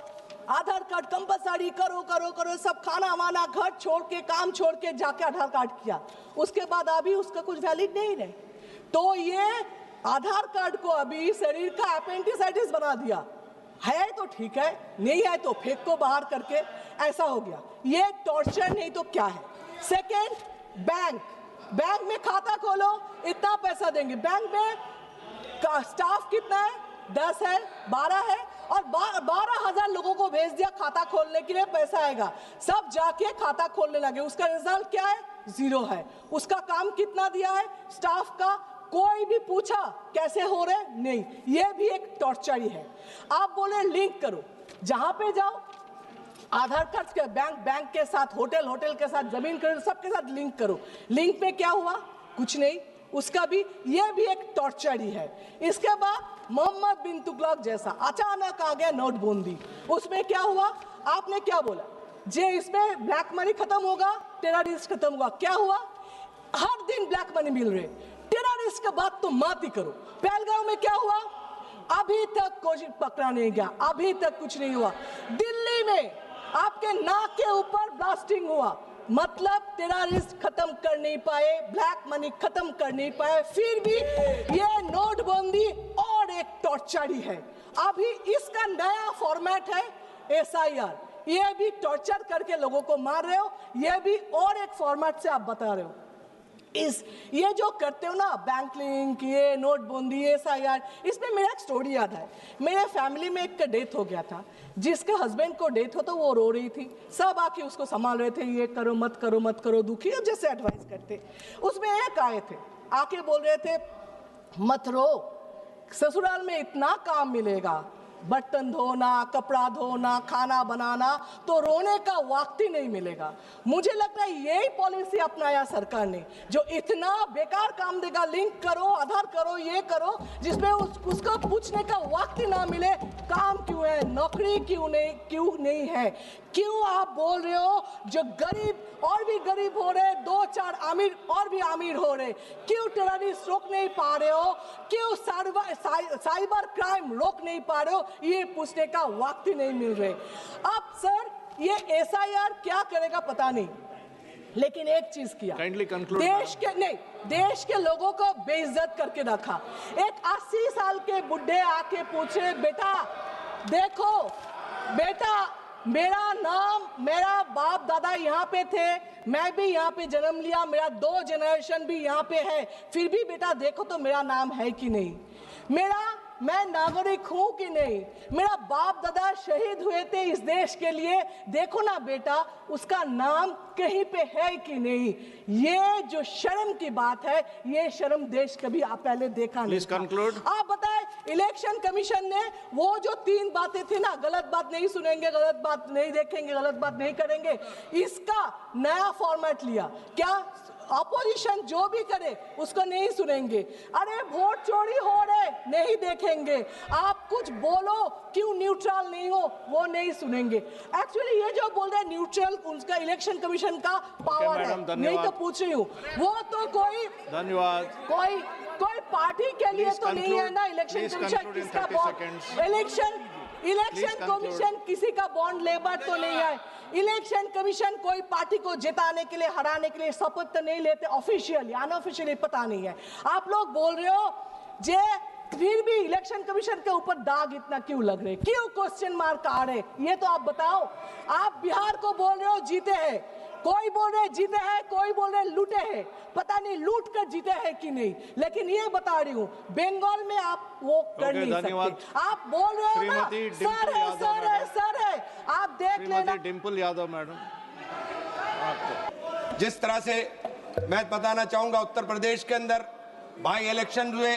आधार कार्ड कंपलसरी करो करो करो, सब खाना वाना घर छोड़ के, काम छोड़ के जाके आधार कार्ड किया। उसके बाद अभी उसका कुछ वैलिड नहीं रहे। तो ये आधार कार्ड को अभी शरीर का अपेंडिसाइटिस बना दिया है। तो ठीक है, नहीं है तो फेंक को बाहर करके, ऐसा हो गया। ये टॉर्चर नहीं तो क्या है? सेकेंड, बैंक में खाता खोलो, इतना पैसा देंगे। बैंक में का स्टाफ कितना है? 10 है, 12 है, और 12,000 लोगों को भेज दिया खाता खोलने के लिए, पैसा आएगा। सब जाके खाता खोलने लगे। उसका रिजल्ट क्या है? 0 है। उसका काम कितना दिया है स्टाफ का? कोई भी पूछा कैसे हो रहे? नहीं। ये भी एक टॉर्चर ही है। आप बोले लिंक करो, जहां पे जाओ आधार कार्ड के बैंक के साथ, होटल के साथ, जमीन करो, सबके साथ लिंक करो। लिंक पे क्या हुआ? कुछ नहीं। उसका भी, ये भी एक टॉर्चर ही है। इसके बाद मोहम्मद बिन तुगलक जैसा अचानक आ गया नोटबंदी। उसमें क्या हुआ? आपने क्या बोला? जे इसमें ब्लैक मनी खत्म होगा, टेररिस्ट खत्म होगा। क्या हुआ? हर दिन ब्लैक मनी मिल रहे। टेररिस्ट के बाद तो मात ही करो। पहलगांव में क्या हुआ? अभी तक कोई पकड़ा नहीं गया, अभी तक कुछ नहीं हुआ। दिल्ली में आपके नाक के ऊपर ब्लास्टिंग हुआ, मतलब टेररिस्ट खत्म कर नहीं पाए, ब्लैक मनी खत्म कर नहीं पाए। फिर भी ये नोटबंदी और एक टॉर्चर ही है। अभी इसका नया फॉर्मेट है SIR। ये भी टॉर्चर करके लोगों को मार रहे हो, ये भी और एक फॉर्मेट से आप बता रहे हो। ये जो करते हो ना, बैंक लिंक, ये नोटबंदी, SIR, इसमें मेरा एक स्टोरी याद है। मेरे फैमिली में एक का डेथ हो गया था, जिसके हस्बैंड को डेथ हो तो वो रो रही थी, सब आके उसको संभाल रहे थे, ये करो मत करो मत करो, दुखी हो, जैसे एडवाइस करते। उसमें एक आए थे, आके बोल रहे थे मत रो, ससुराल में इतना काम मिलेगा, बर्तन धोना, कपड़ा धोना, खाना बनाना, तो रोने का वक्त ही नहीं मिलेगा। मुझे लगता है यही पॉलिसी अपनाया सरकार ने, जो इतना बेकार काम देगा, लिंक करो, आधार करो, ये करो, जिसमें उसको पूछने का वक्त ही ना मिले काम क्यों है, नौकरी क्यों नहीं है। क्यों आप बोल रहे हो जो गरीब और भी गरीब हो रहे, 2-4 अमीर और भी अमीर हो रहे, क्यों टेररिस्ट रोक नहीं पा रहे हो, क्यों साइबर क्राइम रोक नहीं पा रहे हो, ये पूछने का वक्त ही नहीं मिल रहे। अब सर ये SIR क्या करेगा पता नहीं, लेकिन एक चीज किया, देश के लोगों को बेइज्जत करके रखा। एक 80 साल के बुढ़े आके पूछे, बेटा देखो बेटा, मेरा बाप दादा यहाँ पे थे, मैं भी यहाँ पे जन्म लिया, मेरा 2 जनरेशन भी यहाँ पे है, फिर भी बेटा देखो तो मेरा नाम है कि नहीं, मैं नागरिक हूं कि नहीं, मेरा बाप दादा शहीद हुए थे इस देश के लिए, देखो ना बेटा उसका नाम कहीं पे है कि नहीं। ये जो शर्म की बात है, ये शर्म देश कभी आप पहले देखा नहीं था। आप बताएं, इलेक्शन कमीशन ने वो जो 3 बातें थी ना, गलत बात नहीं सुनेंगे, गलत बात नहीं देखेंगे, गलत बात नहीं करेंगे, इसका नया फॉर्मेट लिया। क्या अपोजिशन जो भी करे उसको नहीं सुनेंगे, अरे वोट चोरी हो रहे नहीं देखेंगे, आप कुछ बोलो क्यों न्यूट्रल नहीं हो वो नहीं सुनेंगे। एक्चुअली ये जो बोल रहे हैं न्यूट्रल, उसका इलेक्शन कमीशन का पावर है, नहीं तो पूछ रही हूँ, वो तो कोई कोई पार्टी के लिए तो नहीं है ना। इलेक्शन कमीशन किसका बॉन्ड, इलेक्शन कमीशन किसी का बॉन्ड लेबर तो नहीं है। इलेक्शन कमीशन कोई पार्टी को जिताने के लिए, हराने के लिए शपथ नहीं लेते, ऑफिशियली अनऑफिशियली पता नहीं है। आप लोग बोल रहे हो जे फिर भी इलेक्शन कमीशन के ऊपर दाग इतना क्यों लग रहे, क्यों क्वेश्चन मार्क आ रहे, ये तो आप बताओ। आप बिहार को बोल रहे हो जीते हैं, कोई बोल रहे जीते हैं, कोई बोल रहे लूटे हैं, पता नहीं लूट कर जीते हैं कि नहीं, लेकिन ये बता रही हूँ बंगाल में आप वो कर नहीं सकते। आप बोल रहे हो ना सर है, सर है, सर है, आप देख लेना। डिम्पल यादव मैडम, जिस तरह से मैं बताना चाहूंगा, उत्तर प्रदेश के अंदर बाई इलेक्शन हुए,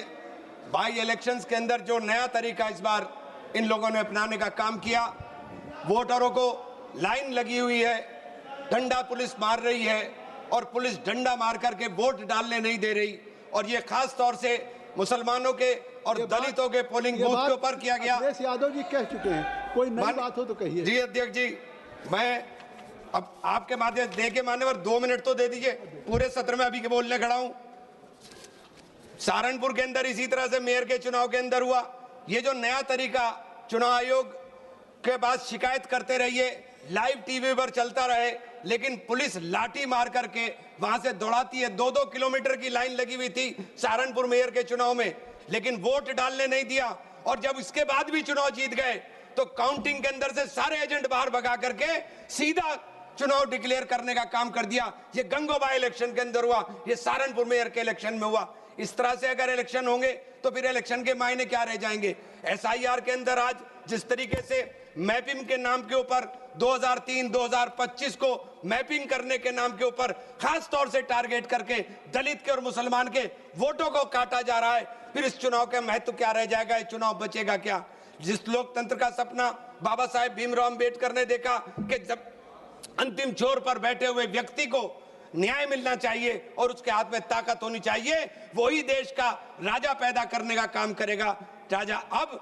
बाई इलेक्शंस के अंदर जो नया तरीका इस बार इन लोगों ने अपनाने का काम किया, वोटरों को लाइन लगी हुई है, डंडा पुलिस मार रही है और पुलिस डंडा मार करके वोट डालने नहीं दे रही, और ये खास तौर से मुसलमानों के और दलितों के पोलिंग बूथ के ऊपर किया गया। अखिलेश यादव जी कह चुके हैं, कोई नई बात हो तो कहिए। जी अध्यक्ष जी, मैं अब आपके माध्यम दे के मान्यवर 2 मिनट तो दे दीजिए, पूरे सत्र में अभी के बोलने खड़ा हूं। सहारनपुर के अंदर इसी तरह से मेयर के चुनाव के अंदर हुआ। ये जो नया तरीका चुनाव आयोग के बाद शिकायत करते रहिए, लाइव टीवी पर चलता रहे, लेकिन पुलिस लाठी मार करके वहां से दौड़ाती है। 2-2 किलोमीटर की लाइन लगी हुई थी सहारनपुर मेयर के चुनाव में, लेकिन वोट डालने नहीं दिया। और जब इसके बाद भी चुनाव जीत गए तो काउंटिंग के अंदर से सारे एजेंट बाहर भगा करके सीधा चुनाव डिक्लेयर करने का काम कर दिया। ये गंगोबाई इलेक्शन के अंदर हुआ, ये सहारनपुर मेयर के इलेक्शन में हुआ। इस तरह से अगर इलेक्शन होंगे तो फिर इलेक्शन के मायने क्या रह जाएंगे। एसआईआर के अंदर आज जिस तरीके से मैपिंग के नाम के ऊपर 2003-2025 को मैपिंग करने के नाम के ऊपर खास तौर से टारगेट करके दलित के और मुसलमान के वोटों को काटा जा रहा है, फिर इस चुनाव का महत्व क्या रह जाएगा, इस चुनाव बचेगा क्या। जिस लोकतंत्र का सपना बाबा साहेब भीमराव अंबेडकर ने देखा कि जब अंतिम छोर पर बैठे हुए व्यक्ति को न्याय मिलना चाहिए और उसके हाथ में ताकत होनी चाहिए, वही देश का राजा पैदा करने का काम करेगा। राजा अब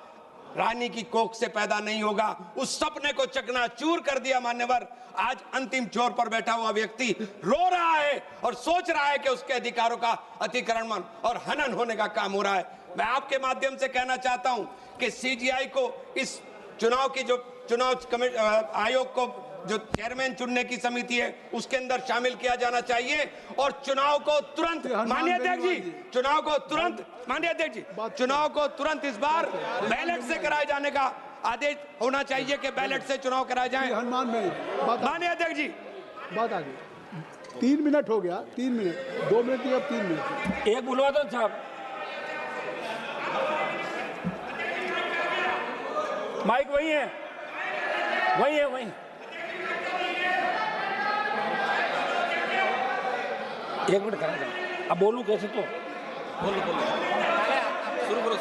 रानी की कोख से पैदा नहीं होगा। उस सपने को चकनाचूर कर दिया मान्यवर। आज अंतिम छोर पर बैठा हुआ व्यक्ति रो रहा है और सोच रहा है कि उसके अधिकारों का अतिक्रमण और हनन होने का काम हो रहा है। मैं आपके माध्यम से कहना चाहता हूं कि सीजीआई को इस चुनाव की जो चुनाव आयोग को जो चेयरमैन चुनने की समिति है उसके अंदर शामिल किया जाना चाहिए और चुनाव को तुरंत, माननीय अध्यक्ष जी, चुनाव को तुरंत, माननीय अध्यक्ष जी, चुनाव को तुरंत इस बार बैलेट से कराए जाने का आदेश होना चाहिए कि बैलेट से चुनाव कराए जाए। हनुमान भाई, माननीय अध्यक्ष जी, बात आ गई। 3 मिनट हो गया, 3 मिनट, 2 मिनट की अब 3 मिनट। एक बुलवा दो साहब, माइक वही है, वही है, वही। एक मिनट करें, अब बोलूं कैसे तो बोलो शुरू करो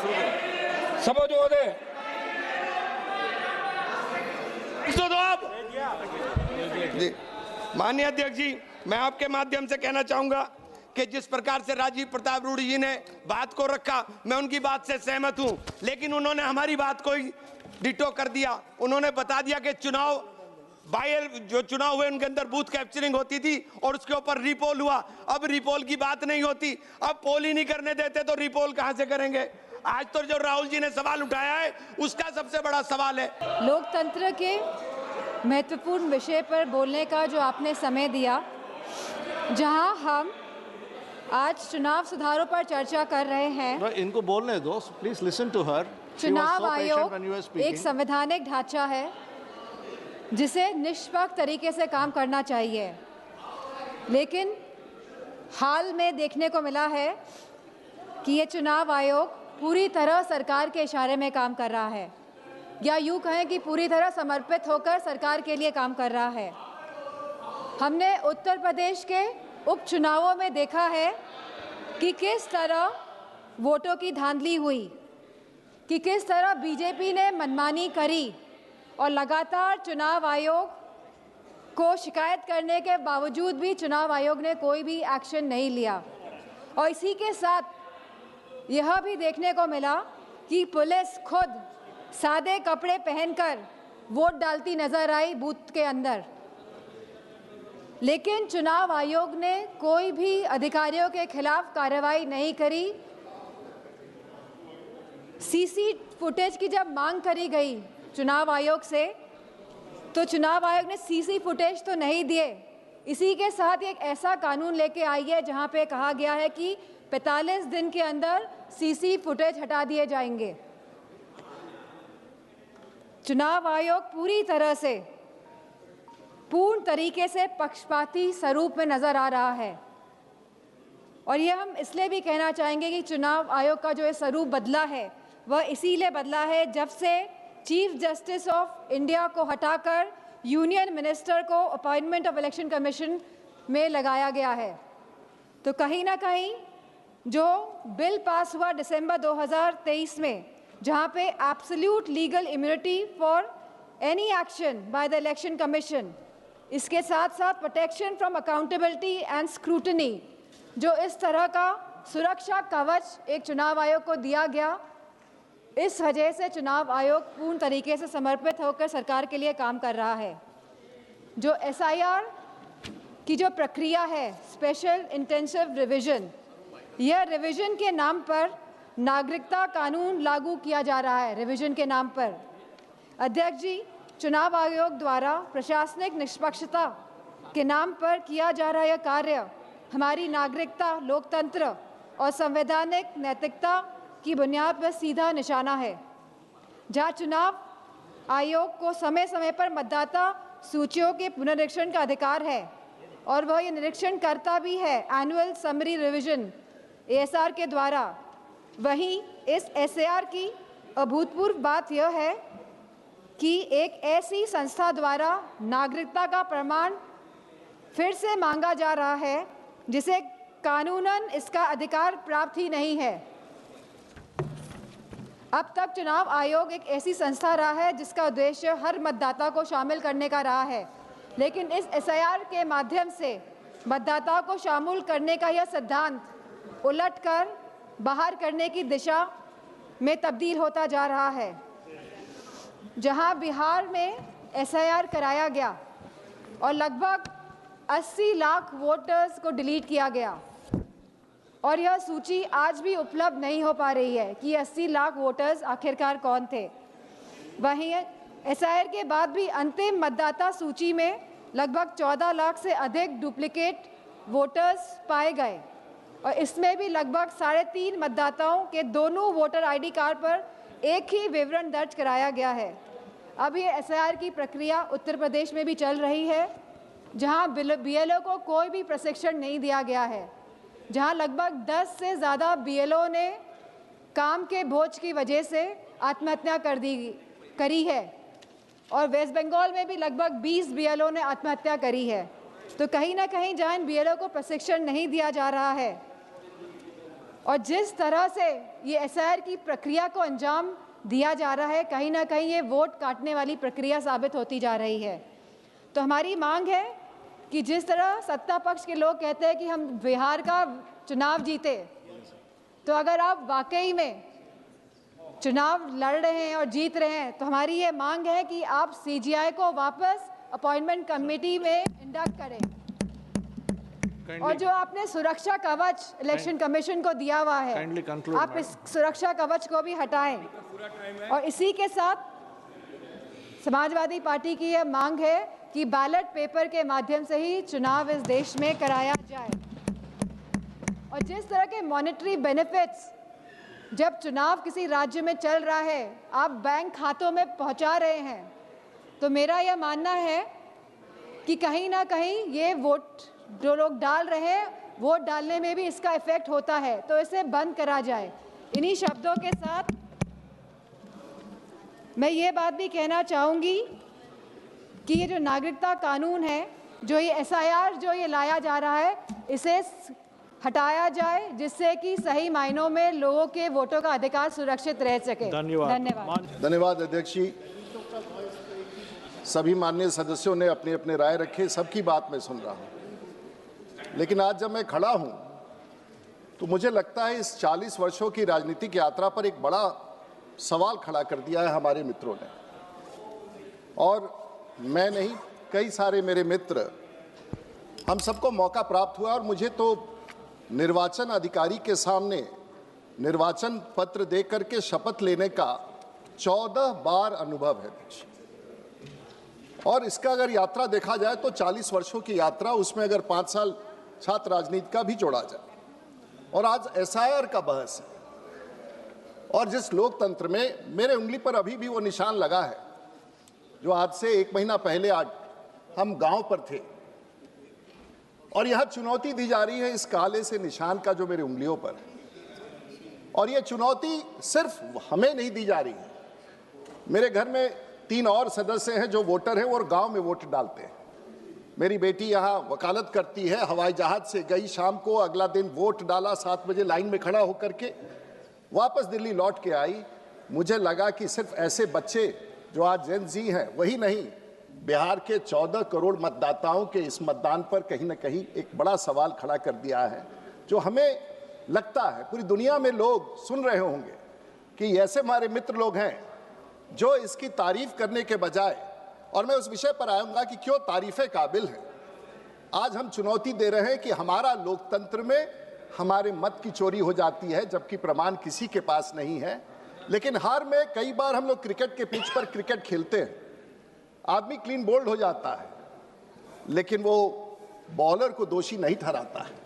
सब जो दे इसको दो आप। माननीय अध्यक्ष जी, मैं आपके माध्यम से कहना चाहूंगा कि जिस प्रकार से राजीव प्रताप रूडी जी ने बात को रखा, मैं उनकी बात से सहमत हूं, लेकिन उन्होंने हमारी बात को ही डिटो कर दिया। उन्होंने बता दिया कि चुनाव जो चुनाव हुए उनके अंदर बूथ कैप्चरिंग होती थी और उसके ऊपर रिपोल हुआ। अब रिपोल की बात नहीं होती, अब पोल ही नहीं करने देते तो रिपोल कहां से करेंगे। आज तो जो राहुल जी ने सवाल उठाया है उसका सबसे बड़ा सवाल है। लोकतंत्र के महत्वपूर्ण विषय पर बोलने का जो आपने समय दिया, जहां हम आज चुनाव सुधारों पर चर्चा कर रहे हैं। इनको बोलने दो, प्लीज लिसन टू हर। चुनाव आयोग एक संवैधानिक ढांचा है जिसे निष्पक्ष तरीके से काम करना चाहिए, लेकिन हाल में देखने को मिला है कि ये चुनाव आयोग पूरी तरह सरकार के इशारे में काम कर रहा है, या यूँ कहें कि पूरी तरह समर्पित होकर सरकार के लिए काम कर रहा है। हमने उत्तर प्रदेश के उपचुनावों में देखा है कि किस तरह वोटों की धांधली हुई, कि किस तरह बीजेपी ने मनमानी करी और लगातार चुनाव आयोग को शिकायत करने के बावजूद भी चुनाव आयोग ने कोई भी एक्शन नहीं लिया। और इसी के साथ यह भी देखने को मिला कि पुलिस खुद सादे कपड़े पहनकर वोट डालती नजर आई बूथ के अंदर, लेकिन चुनाव आयोग ने कोई भी अधिकारियों के खिलाफ कार्रवाई नहीं करी। सीसी फुटेज की जब मांग करी गई चुनाव आयोग से, तो चुनाव आयोग ने सीसी फुटेज तो नहीं दिए, इसी के साथ एक ऐसा कानून लेके आई है जहां पे कहा गया है कि 45 दिन के अंदर सीसी फुटेज हटा दिए जाएंगे। चुनाव आयोग पूरी तरह से पूर्ण तरीके से पक्षपाती स्वरूप में नजर आ रहा है और ये हम इसलिए भी कहना चाहेंगे कि चुनाव आयोग का जो ये स्वरूप बदला है वह इसीलिए बदला है जब से चीफ जस्टिस ऑफ इंडिया को हटाकर यूनियन मिनिस्टर को अपॉइंटमेंट ऑफ इलेक्शन कमीशन में लगाया गया है। तो कहीं ना कहीं जो बिल पास हुआ दिसंबर 2023 में, जहां पे absolute legal immunity for any action by the election commission, इसके साथ साथ protection from accountability and scrutiny, जो इस तरह का सुरक्षा कवच एक चुनाव आयोग को दिया गया, इस वजह से चुनाव आयोग पूर्ण तरीके से समर्पित होकर सरकार के लिए काम कर रहा है। जो एसआईआर की जो प्रक्रिया है, स्पेशल इंटेंसिव रिवीजन, यह रिवीजन के नाम पर नागरिकता कानून लागू किया जा रहा है। रिवीजन के नाम पर अध्यक्ष जी, चुनाव आयोग द्वारा प्रशासनिक निष्पक्षता के नाम पर किया जा रहा यह कार्य हमारी नागरिकता, लोकतंत्र और संवैधानिक नैतिकता की बुनियाद पर सीधा निशाना है। जहां चुनाव आयोग को समय समय पर मतदाता सूचियों के पुनरीक्षण का अधिकार है और वह ये निरीक्षण करता भी है एनुअल समरी रिवीजन एएसआर के द्वारा, वहीं इस एसआर की अभूतपूर्व बात यह है कि एक ऐसी संस्था द्वारा नागरिकता का प्रमाण फिर से मांगा जा रहा है जिसे कानूनन इसका अधिकार प्राप्त ही नहीं है। अब तक चुनाव आयोग एक ऐसी संस्था रहा है जिसका उद्देश्य हर मतदाता को शामिल करने का रहा है, लेकिन इस एसआईआर के माध्यम से मतदाताओं को शामिल करने का यह सिद्धांत उलटकर बाहर करने की दिशा में तब्दील होता जा रहा है। जहां बिहार में एसआईआर कराया गया और लगभग 80 लाख वोटर्स को डिलीट किया गया और यह सूची आज भी उपलब्ध नहीं हो पा रही है कि 80 लाख वोटर्स आखिरकार कौन थे। वहीं एसआईआर के बाद भी अंतिम मतदाता सूची में लगभग 14 लाख से अधिक डुप्लीकेट वोटर्स पाए गए और इसमें भी लगभग 3.5 मतदाताओं के दोनों वोटर आईडी कार्ड पर एक ही विवरण दर्ज कराया गया है। अब ये एसआईआर की प्रक्रिया उत्तर प्रदेश में भी चल रही है, जहां बीएलओ को कोई भी प्रशिक्षण नहीं दिया गया है, जहां लगभग 10 से ज़्यादा बीएलओ ने काम के बोझ की वजह से आत्महत्या करी है और वेस्ट बंगाल में भी लगभग 20 बीएलओ ने आत्महत्या करी है। तो कहीं ना कहीं जहां इन बीएलओ को प्रशिक्षण नहीं दिया जा रहा है और जिस तरह से ये एसआईआर की प्रक्रिया को अंजाम दिया जा रहा है, कहीं ना कहीं ये वोट काटने वाली प्रक्रिया साबित होती जा रही है। तो हमारी मांग है कि जिस तरह सत्ता पक्ष के लोग कहते हैं कि हम बिहार का चुनाव जीते, तो अगर आप वाकई में चुनाव लड़ रहे हैं और जीत रहे हैं, तो हमारी ये मांग है कि आप सीजीआई को वापस अपॉइंटमेंट कमेटी में इंडक्ट करें और जो आपने सुरक्षा कवच इलेक्शन कमीशन को दिया हुआ है, आप इस सुरक्षा कवच को भी हटाएं। और इसी के साथ समाजवादी पार्टी की यह मांग है कि बैलेट पेपर के माध्यम से ही चुनाव इस देश में कराया जाए और जिस तरह के मॉनेटरी बेनिफिट्स जब चुनाव किसी राज्य में चल रहा है आप बैंक खातों में पहुंचा रहे हैं, तो मेरा यह मानना है कि कहीं ना कहीं ये वोट जो लोग डाल रहे हैं, वोट डालने में भी इसका इफेक्ट होता है, तो इसे बंद करा जाए। इन्हीं शब्दों के साथ मैं ये बात भी कहना चाहूँगी कि ये जो नागरिकता कानून है, जो ये एसआईआर जो ये लाया जा रहा है, इसे हटाया जाए जिससे कि सही मायनों में लोगों के वोटों का अधिकार सुरक्षित रह सके। धन्यवाद अध्यक्ष जी। सभी माननीय सदस्यों ने अपने अपने राय रखे, सबकी बात मैं सुन रहा हूं, लेकिन आज जब मैं खड़ा हूं तो मुझे लगता है इस 40 वर्षों की राजनीतिक यात्रा पर एक बड़ा सवाल खड़ा कर दिया है हमारे मित्रों ने। और मैं नहीं, कई सारे मेरे मित्र, हम सबको मौका प्राप्त हुआ और मुझे तो निर्वाचन अधिकारी के सामने निर्वाचन पत्र दे करके शपथ लेने का 14 बार अनुभव है। और इसका अगर यात्रा देखा जाए तो 40 वर्षों की यात्रा, उसमें अगर 5 साल छात्र राजनीति का भी जोड़ा जाए, और आज एसआईआर का बहस है, और जिस लोकतंत्र में मेरे उंगली पर अभी भी वो निशान लगा है जो आज से 1 महीना पहले आज हम गांव पर थे, और यह चुनौती दी जा रही है इस काले से निशान का जो मेरी उंगलियों पर है। और ये चुनौती सिर्फ हमें नहीं दी जा रही है, मेरे घर में 3 और सदस्य हैं जो वोटर हैं और गांव में वोट डालते हैं। मेरी बेटी यहाँ वकालत करती है, हवाई जहाज से गई, शाम को अगला दिन वोट डाला, 7 बजे लाइन में खड़ा होकर के वापस दिल्ली लौट के आई। मुझे लगा कि सिर्फ ऐसे बच्चे जो आज जेन जी हैं वही नहीं, बिहार के 14 करोड़ मतदाताओं के इस मतदान पर कहीं ना कहीं एक बड़ा सवाल खड़ा कर दिया है, जो हमें लगता है पूरी दुनिया में लोग सुन रहे होंगे कि ऐसे हमारे मित्र लोग हैं जो इसकी तारीफ करने के बजाय, और मैं उस विषय पर आऊंगा कि क्यों तारीफे काबिल है। आज हम चुनौती दे रहे हैं कि हमारा लोकतंत्र में हमारे मत की चोरी हो जाती है, जबकि प्रमाण किसी के पास नहीं है। लेकिन हार में कई बार हम लोग क्रिकेट के पिच पर क्रिकेट खेलते हैं, आदमी क्लीन बोल्ड हो जाता है, लेकिन वो बॉलर को दोषी नहीं ठहराता है।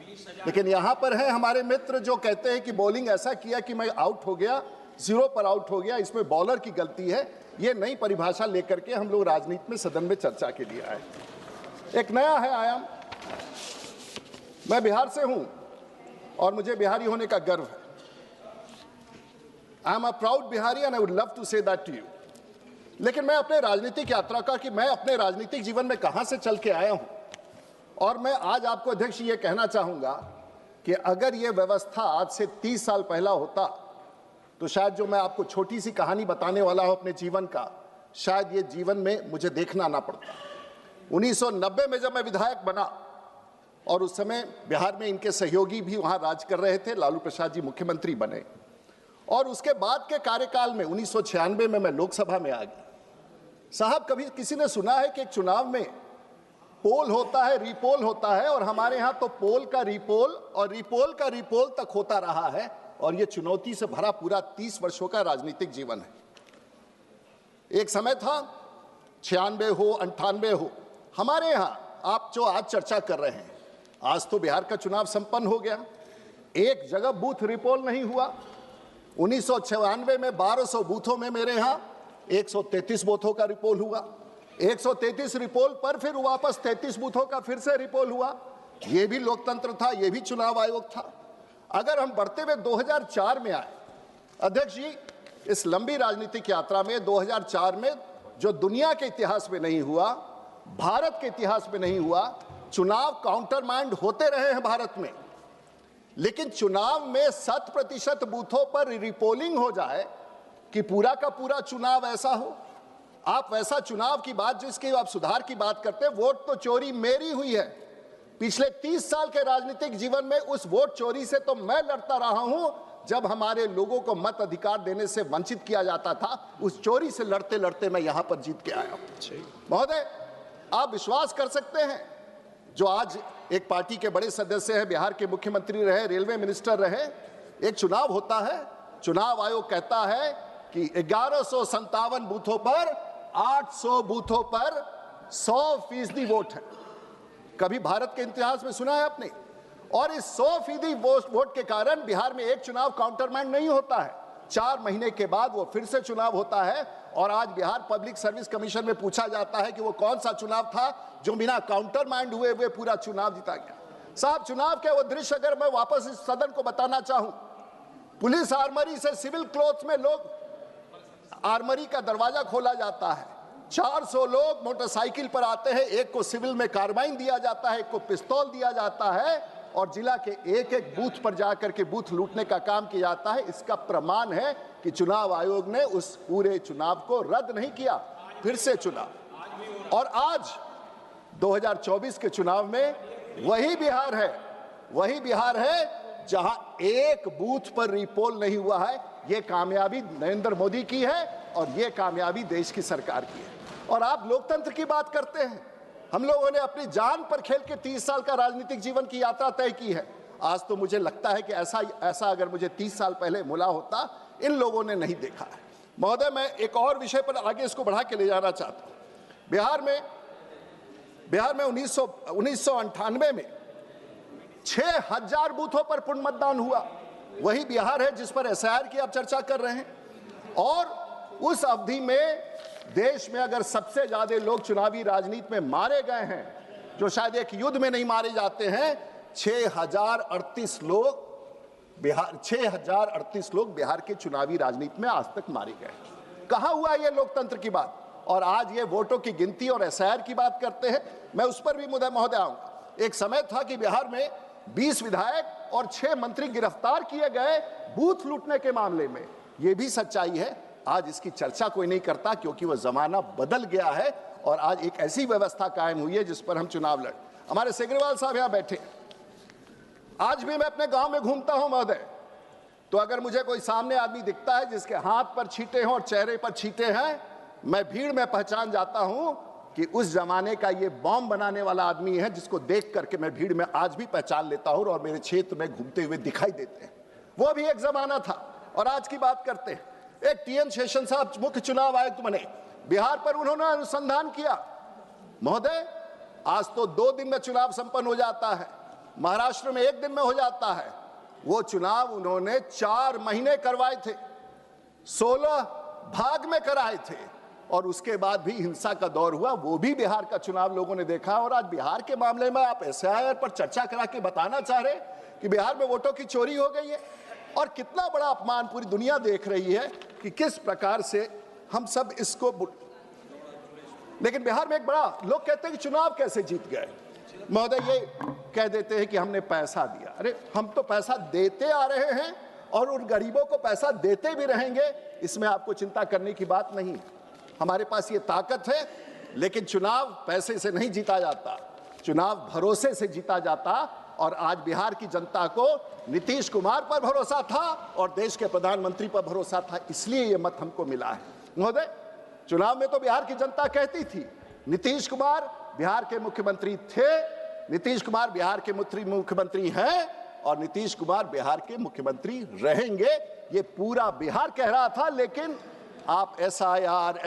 लेकिन यहाँ पर है हमारे मित्र जो कहते हैं कि बॉलिंग ऐसा किया कि मैं आउट हो गया, 0 पर आउट हो गया, इसमें बॉलर की गलती है। ये नई परिभाषा लेकर के हम लोग राजनीति में सदन में चर्चा के लिए आए। एक नया है आयाम। मैं बिहार से हूं और मुझे बिहारी होने का गर्व है। I am a proud Bihari and I would love to say that to you. लेकिन मैं अपने राजनीतिक यात्रा का कि मैं अपने राजनीतिक जीवन में कहां से चल के आया हूं, और मैं आज आपको अध्यक्ष ये कहना चाहूंगा कि अगर ये व्यवस्था आज से 30 साल पहला होता तो शायद जो मैं आपको छोटी सी कहानी बताने वाला हूं अपने जीवन का, शायद ये जीवन में मुझे देखना ना पड़ता। 1990 में जब मैं विधायक बना, और उस समय बिहार में इनके सहयोगी भी वहां राज कर रहे थे, लालू प्रसाद जी मुख्यमंत्री बने, और उसके बाद के कार्यकाल में 1996 में मैं लोकसभा में आ गया। साहब, कभी किसी ने सुना है कि एक चुनाव में पोल होता है, रीपोल होता है, और हमारे यहां तो पोल का रीपोल और रीपोल का रीपोल तक होता रहा है, और यह चुनौती से भरा पूरा 30 वर्षों का राजनीतिक जीवन है। एक समय था 96 हो 98 हो, हमारे यहां आप जो आज चर्चा कर रहे हैं, आज तो बिहार का चुनाव संपन्न हो गया, एक जगह बूथ रिपोल नहीं हुआ। 1996 में 1200 बूथों में मेरे यहां 133 बूथों का रिपोल हुआ। 133 रिपोल पर फिर वापस 33 बूथों का फिर से रिपोल हुआ। यह भी लोकतंत्र था, यह भी चुनाव आयोग था। अगर हम बढ़ते हुए 2004 में आए, अध्यक्ष जी, इस लंबी राजनीतिक यात्रा में 2004 में जो दुनिया के इतिहास में नहीं हुआ, भारत के इतिहास में नहीं हुआ, चुनाव काउंटरमाइंड होते रहे हैं भारत में, लेकिन चुनाव में 100% बूथों पर रिपोलिंग हो जाए कि पूरा का पूरा चुनाव ऐसा हो। आप वैसा चुनाव की बात, जिसकी आप सुधार की बात करते हैं, वोट तो चोरी मेरी हुई है। पिछले 30 साल के राजनीतिक जीवन में उस वोट चोरी से तो मैं लड़ता रहा हूं, जब हमारे लोगों को मत अधिकार देने से वंचित किया जाता था। उस चोरी से लड़ते लड़ते मैं यहां पर जीत के आया हूं। महोदय, आप विश्वास कर सकते हैं, जो आज एक पार्टी के बड़े सदस्य हैं, बिहार के मुख्यमंत्री रहे, रेलवे मिनिस्टर रहे, एक चुनाव होता है, चुनाव आयोग कहता है कि 1157 बूथों पर 800 बूथों पर 100% वोट है। कभी भारत के इतिहास में सुना है आपने? और इस 100% वोट के कारण बिहार में एक चुनाव काउंटरमाइंड नहीं होता है। 4 महीने के बाद वो फिर से चुनाव होता है, और आज बिहार पब्लिक सर्विस कमीशन में पूछा जाता है कि वो कौन सा चुनाव था जो बिना काउंटरमाइंड हुए पूरा चुनाव जीता गया। साहब, चुनाव के वो दृश्य अगर मैं वापस इस सदन को बताना चाहूं, पुलिस आर्मरी से सिविल क्लोथ्स में लोग, आर्मरी का दरवाजा खोला जाता है, 400 लोग मोटरसाइकिल पर आते हैं, एक को सिविल में कार्बाइन दिया जाता है, एक को पिस्तौल दिया जाता है, और जिला के एक एक बूथ पर जाकर के बूथ लूटने का काम किया जाता है। इसका प्रमाण है कि चुनाव आयोग ने उस पूरे चुनाव को रद्द नहीं किया, फिर से चुना। और आज 2024 के चुनाव में वही बिहार है जहां एक बूथ पर रीपोल नहीं हुआ है। यह कामयाबी नरेंद्र मोदी की है, और यह कामयाबी देश की सरकार की है। और आप लोकतंत्र की बात करते हैं, हम लोगों ने अपनी जान पर खेल के 30 साल का राजनीतिक जीवन की यात्रा तय की है। आज तो मुझे लगता है कि ऐसा अगर मुझे 30 साल पहले मिला होता, इन लोगों ने नहीं देखा है। महोदय, मैं एक और विषय पर आगे इसको बढ़ा के ले जाना चाहता हूं। बिहार में 1998 में 6000 बूथों पर पूर्ण मतदान हुआ। वही बिहार है जिस पर एसआईआर की आप चर्चा कर रहे हैं। और उस अवधि में देश में अगर सबसे ज्यादा लोग चुनावी राजनीति में मारे गए हैं, जो शायद एक युद्ध में नहीं मारे जाते हैं, 6038 लोग बिहार के चुनावी राजनीति में आज तक मारे गए। कहां हुआ ये लोकतंत्र की बात? और आज ये वोटों की गिनती और एसआईआर की बात करते हैं। मैं उस पर भी महोदय आऊंगा। एक समय था कि बिहार में 20 विधायक और 6 मंत्री गिरफ्तार किए गए बूथ लूटने के मामले में। यह भी सच्चाई है। आज इसकी चर्चा कोई नहीं करता क्योंकि वह जमाना बदल गया है और आज एक ऐसी व्यवस्था कायम हुई है जिस पर हम चुनाव लड़। हमारे सेग्रीवाल साहब यहां बैठे। आज भी मैं अपने गांव में घूमता हूं महोदय, तो अगर मुझे कोई सामने आदमी दिखता है जिसके हाथ पर छींटे हैं और चेहरे पर छींटे हैं, मैं भीड़ में पहचान जाता हूं कि उस जमाने का ये बॉम्ब बनाने वाला आदमी है, जिसको देख करके मैं भीड़ में आज भी पहचान लेता हूं और मेरे क्षेत्र में घूमते हुए दिखाई देते हैं। वो भी एक जमाना था। और आज की बात करते हैं। एक टीएन शेषन साहब मुख्य चुनाव आयुक्त बने, बिहार पर उन्होंने अनुसंधान किया। महोदय, आज तो 2 दिन में चुनाव संपन्न हो जाता है, महाराष्ट्र में 1 दिन में हो जाता है। वो चुनाव उन्होंने 4 महीने करवाए थे, 16 भाग में कराए थे और उसके बाद भी हिंसा का दौर हुआ। वो भी बिहार का चुनाव लोगों ने देखा। और आज बिहार के मामले में आप एसआईआर पर चर्चा करा के बताना चाह रहे कि बिहार में वोटों की चोरी हो गई है। और कितना बड़ा अपमान पूरी दुनिया देख रही है कि किस प्रकार से हम सब इसको। लेकिन बिहार में एक बड़ा, लोग कहते हैं कि चुनाव कैसे जीत गए। महोदय, ये कह देते हैं कि हमने पैसा दिया। अरे, हम तो पैसा देते आ रहे हैं और उन गरीबों को पैसा देते भी रहेंगे। इसमें आपको चिंता करने की बात नहीं। हमारे पास ये ताकत है। लेकिन चुनाव पैसे से नहीं जीता जाता, चुनाव भरोसे से जीता जाता। और आज बिहार की जनता को नीतीश कुमार पर भरोसा था और देश के प्रधानमंत्री पर भरोसा था, इसलिए ये मत हमको मिला है। महोदय, चुनाव में तो बिहार की जनता कहती थी नीतीश कुमार बिहार के मुख्यमंत्री थे, नीतीश कुमार बिहार के मुख्यमंत्री हैं और नीतीश कुमार बिहार के मुख्यमंत्री रहेंगे। ये पूरा बिहार कह रहा था। लेकिन आप एसआईआर,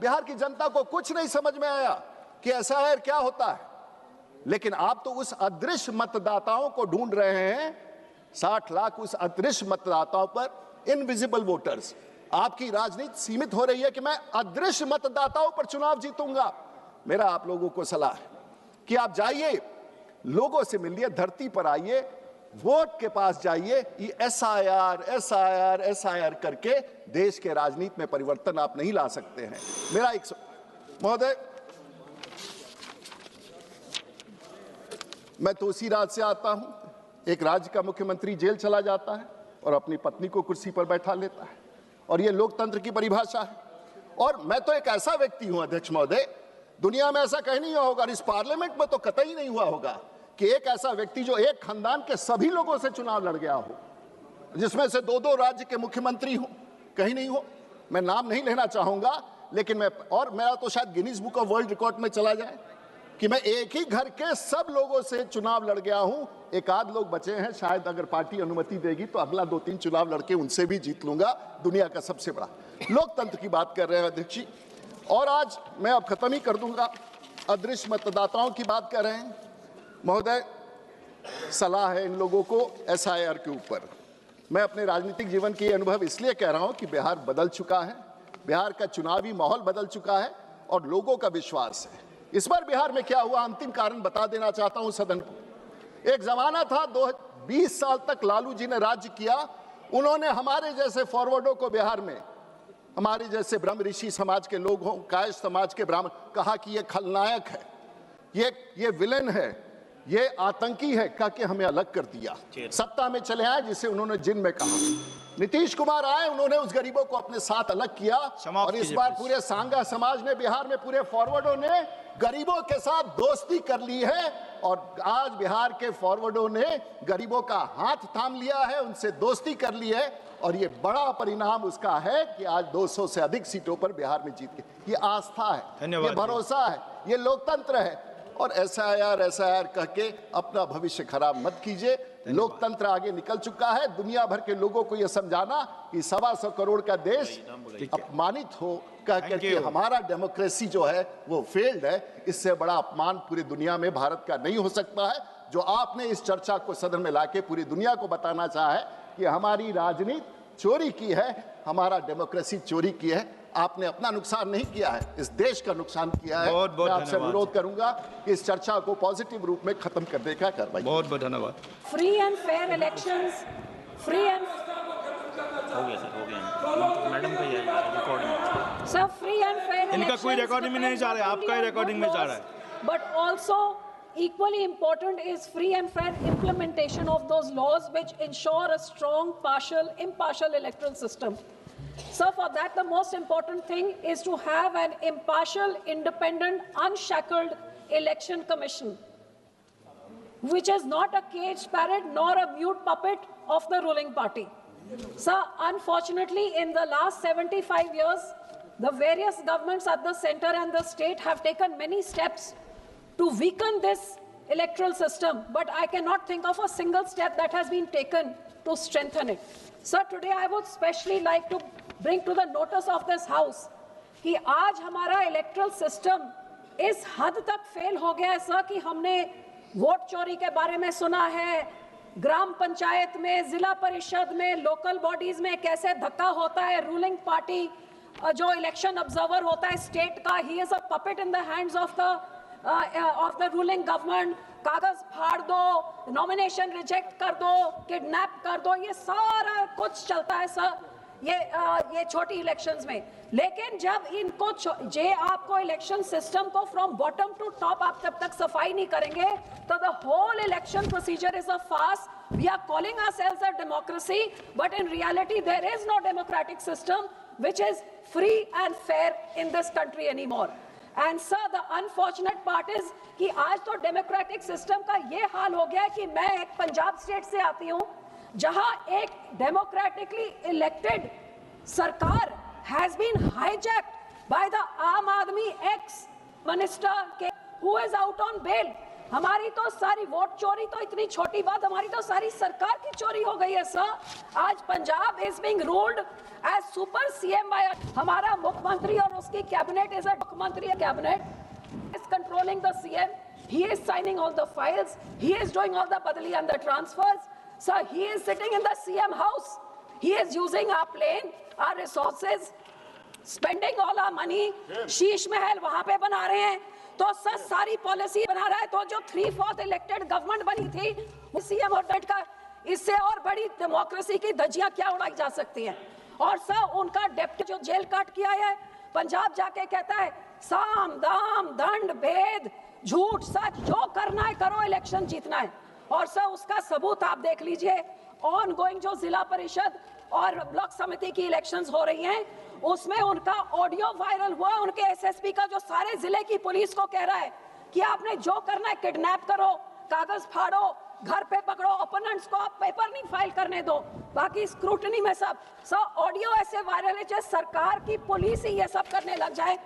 बिहार की जनता को कुछ नहीं समझ में आया कि एसआईआर क्या होता है। लेकिन आप तो उस अदृश्य मतदाताओं को ढूंढ रहे हैं, 60 लाख उस अदृश्य मतदाताओं पर, इनविजिबल वोटर्स। आपकी राजनीति सीमित हो रही है कि मैं अदृश्य मतदाताओं पर चुनाव जीतूंगा। मेरा आप लोगों को सलाह है कि आप जाइए, लोगों से मिलिए, धरती पर आइए, वोट के पास जाइए। ये एसआईआर करके देश के राजनीति में परिवर्तन आप नहीं ला सकते हैं। मेरा एक महोदय, मैं तो उसी राज्य से आता हूं। एक राज्य का मुख्यमंत्री जेल चला जाता है और अपनी पत्नी को कुर्सी पर बैठा लेता है, और यह लोकतंत्र की परिभाषा है। और मैं तो एक ऐसा व्यक्ति हूं अध्यक्ष महोदय, दुनिया में ऐसा कहीं नहीं हुआ होगा, इस पार्लियामेंट में तो कतई नहीं हुआ होगा कि एक ऐसा व्यक्ति जो एक खानदान के सभी लोगों से चुनाव लड़ गया हो, जिसमें से 2-2 राज्य के मुख्यमंत्री हो, कहीं नहीं हो। मैं नाम नहीं लेना चाहूंगा, लेकिन मेरा तो शायद Guinness book of world record में चला जाए कि मैं एक ही घर के सब लोगों से चुनाव लड़ गया हूं। एक आध लोग बचे हैं, शायद अगर पार्टी अनुमति देगी तो अगला 2-3 चुनाव लड़के उनसे भी जीत लूंगा। दुनिया का सबसे बड़ा लोकतंत्र की बात कर रहे हैं अध्यक्ष जी। और आज मैं अब खत्म ही कर दूंगा, अदृश्य मतदाताओं की बात कर रहे हैं। महोदय, सलाह है इन लोगों को एसआईआर के ऊपर। मैं अपने राजनीतिक जीवन के अनुभव इसलिए कह रहा हूं कि बिहार बदल चुका है, बिहार का चुनावी माहौल बदल चुका है और लोगों का विश्वास है। इस बार बिहार में क्या हुआ, अंतिम कारण बता देना चाहता हूं सदन को। एक जमाना था, 20 साल तक लालू जी ने राज्य किया। उन्होंने हमारे जैसे फॉरवर्डों को बिहार में, हमारे जैसे ब्रह्म ऋषि समाज के लोग हों, कायस्थ समाज के ब्राह्मण, कहा कि ये खलनायक है, ये विलेन है, ये आतंकी है, कह के हमें अलग कर दिया। सत्ता में चले आए, जिसे उन्होंने जिन में कहा। नीतीश कुमार आए, उन्होंने उस गरीबों को अपने साथ अलग किया। और इस बार पूरे सांगा समाज ने, बिहार में पूरे फॉरवर्डों ने गरीबों के साथ दोस्ती कर ली है। और आज बिहार के फॉरवर्डों ने गरीबों का हाथ थाम लिया है, उनसे दोस्ती कर ली है। और ये बड़ा परिणाम उसका है कि आज 200 से अधिक सीटों पर बिहार में जीत गए। ये आस्था है, ये भरोसा है, ये लोकतंत्र है। और SIR कह के अपना भविष्य खराब मत कीजिए। लोकतंत्र आगे निकल चुका है। दुनिया भर के लोगों को यह समझाना कि 125 करोड़ का देश अपमानित हो कह करके हमारा डेमोक्रेसी जो है वो फेल्ड है, इससे बड़ा अपमान पूरी दुनिया में भारत का नहीं हो सकता है। जो आपने इस चर्चा को सदन में लाके पूरी दुनिया को बताना चाहा है कि हमारी राजनीति चोरी की है, हमारा डेमोक्रेसी चोरी की है, आपने अपना नुकसान नहीं किया है, इस देश का नुकसान किया है। मैं आपसे अनुरोध करूंगा कि इस चर्चा को पॉजिटिव रूप में खत्म करने का कार्रवाई। बहुत बहुत धन्यवाद। Free and fair elections, free and हो गया मैडम का ये recording sir, free and fair इनका कोई रिकॉर्डिंग में नहीं जा रहा है, आपका ही रिकॉर्डिंग में जा रहा है। But also equally important is free and fair implementation of those laws which ensure a strong, impartial electoral system. So for that, the most important thing is to have an impartial, independent, unshackled election commission, which is not a caged parrot nor a mute puppet of the ruling party. So unfortunately, in the last 75 years, the various governments at the center and the state have taken many steps to weaken this electoral system, but I cannot think of a single step that has been taken to strengthen it. Sir, today I would especially like to bring to the notice of this House कि आज हमारा electoral system इस हद तक fail हो गया है sir कि हमने वोट चोरी के बारे में सुना है, ग्राम पंचायत में, जिला परिषद में, लोकल बॉडीज में कैसे धक्का होता है, रूलिंग पार्टी जो इलेक्शन ऑब्जर्वर होता है स्टेट का, he is a puppet in the hands of the ruling government, कागज फाड़ दो, नॉमिनेशन रिजेक्ट कर दो, किडनैप कर दो, ये सारा कुछ चलता है सर ये छोटी इलेक्शंस में। लेकिन जब इनको आपको इलेक्शन सिस्टम को फ्रॉम बॉटम टू टॉप आप जब तक सफाई नहीं करेंगे तो the whole election procedure is a farce. We are calling ourselves a democracy, but in reality there is no democratic system which is free and fair in this country anymore. And sir, the unfortunate part is कि आज तो democratic system का ये हाल हो गया है कि मैं एक पंजाब स्टेट से आती हूँ जहां एक डेमोक्रेटिकली इलेक्टेड सरकार has been hijacked by the आम आदमी ex minister who is out on bail. हमारी तो सारी वोट चोरी तो इतनी छोटी बात, हमारी तो सारी सरकार की चोरी हो गई है सर। आज Punjab is being ruled as super CM by हमारा मुख्यमंत्री और उसकी कैबिनेट इज अ मुख्यमंत्री cabinet is controlling the CM, he is signing all the files, he is doing all the बदली and the transfers sir, he is sitting in the CM house, he is using our plane, our resources, spending all our money, Sheesh Mahal वहां पे बना रहे हैं। तो sir सारी policy बना रहा है, तो जो 3/4 इलेक्टेड गवर्नमेंट बनी थी सीएम और डेट का, इससे और बड़ी डेमोक्रेसी की धज्जियां क्या उड़ाई जा सकती हैं। और सर उनका डेप्टी जो जेल काट किया है, पंजाब जाके कहता है साम दाम दंड भेद झूठ सच जो करना है करो, इलेक्शन जीतना है। और सर उसका सबूत आप देख लीजिए, ऑन गोइंग जो जिला परिषद और ब्लॉक समिति की इलेक्शंस हो रही हैं उसमें उनका ऑडियो वायरल हुआ, उनके एसएसपी का जो सारे जिले की पुलिस को कह रहा है कि आपने जो करना है किडनैप करो, कागज फाड़ो, घर पे पकड़ो, ओपोनेंट्स को आप पेपर नहीं फाइल करने दो, बाकी स्क्रूटनी में सब ऑडियो ऐसे वायरल है जैसे सरकार की पुलिस ही ये सब करने लग जाए।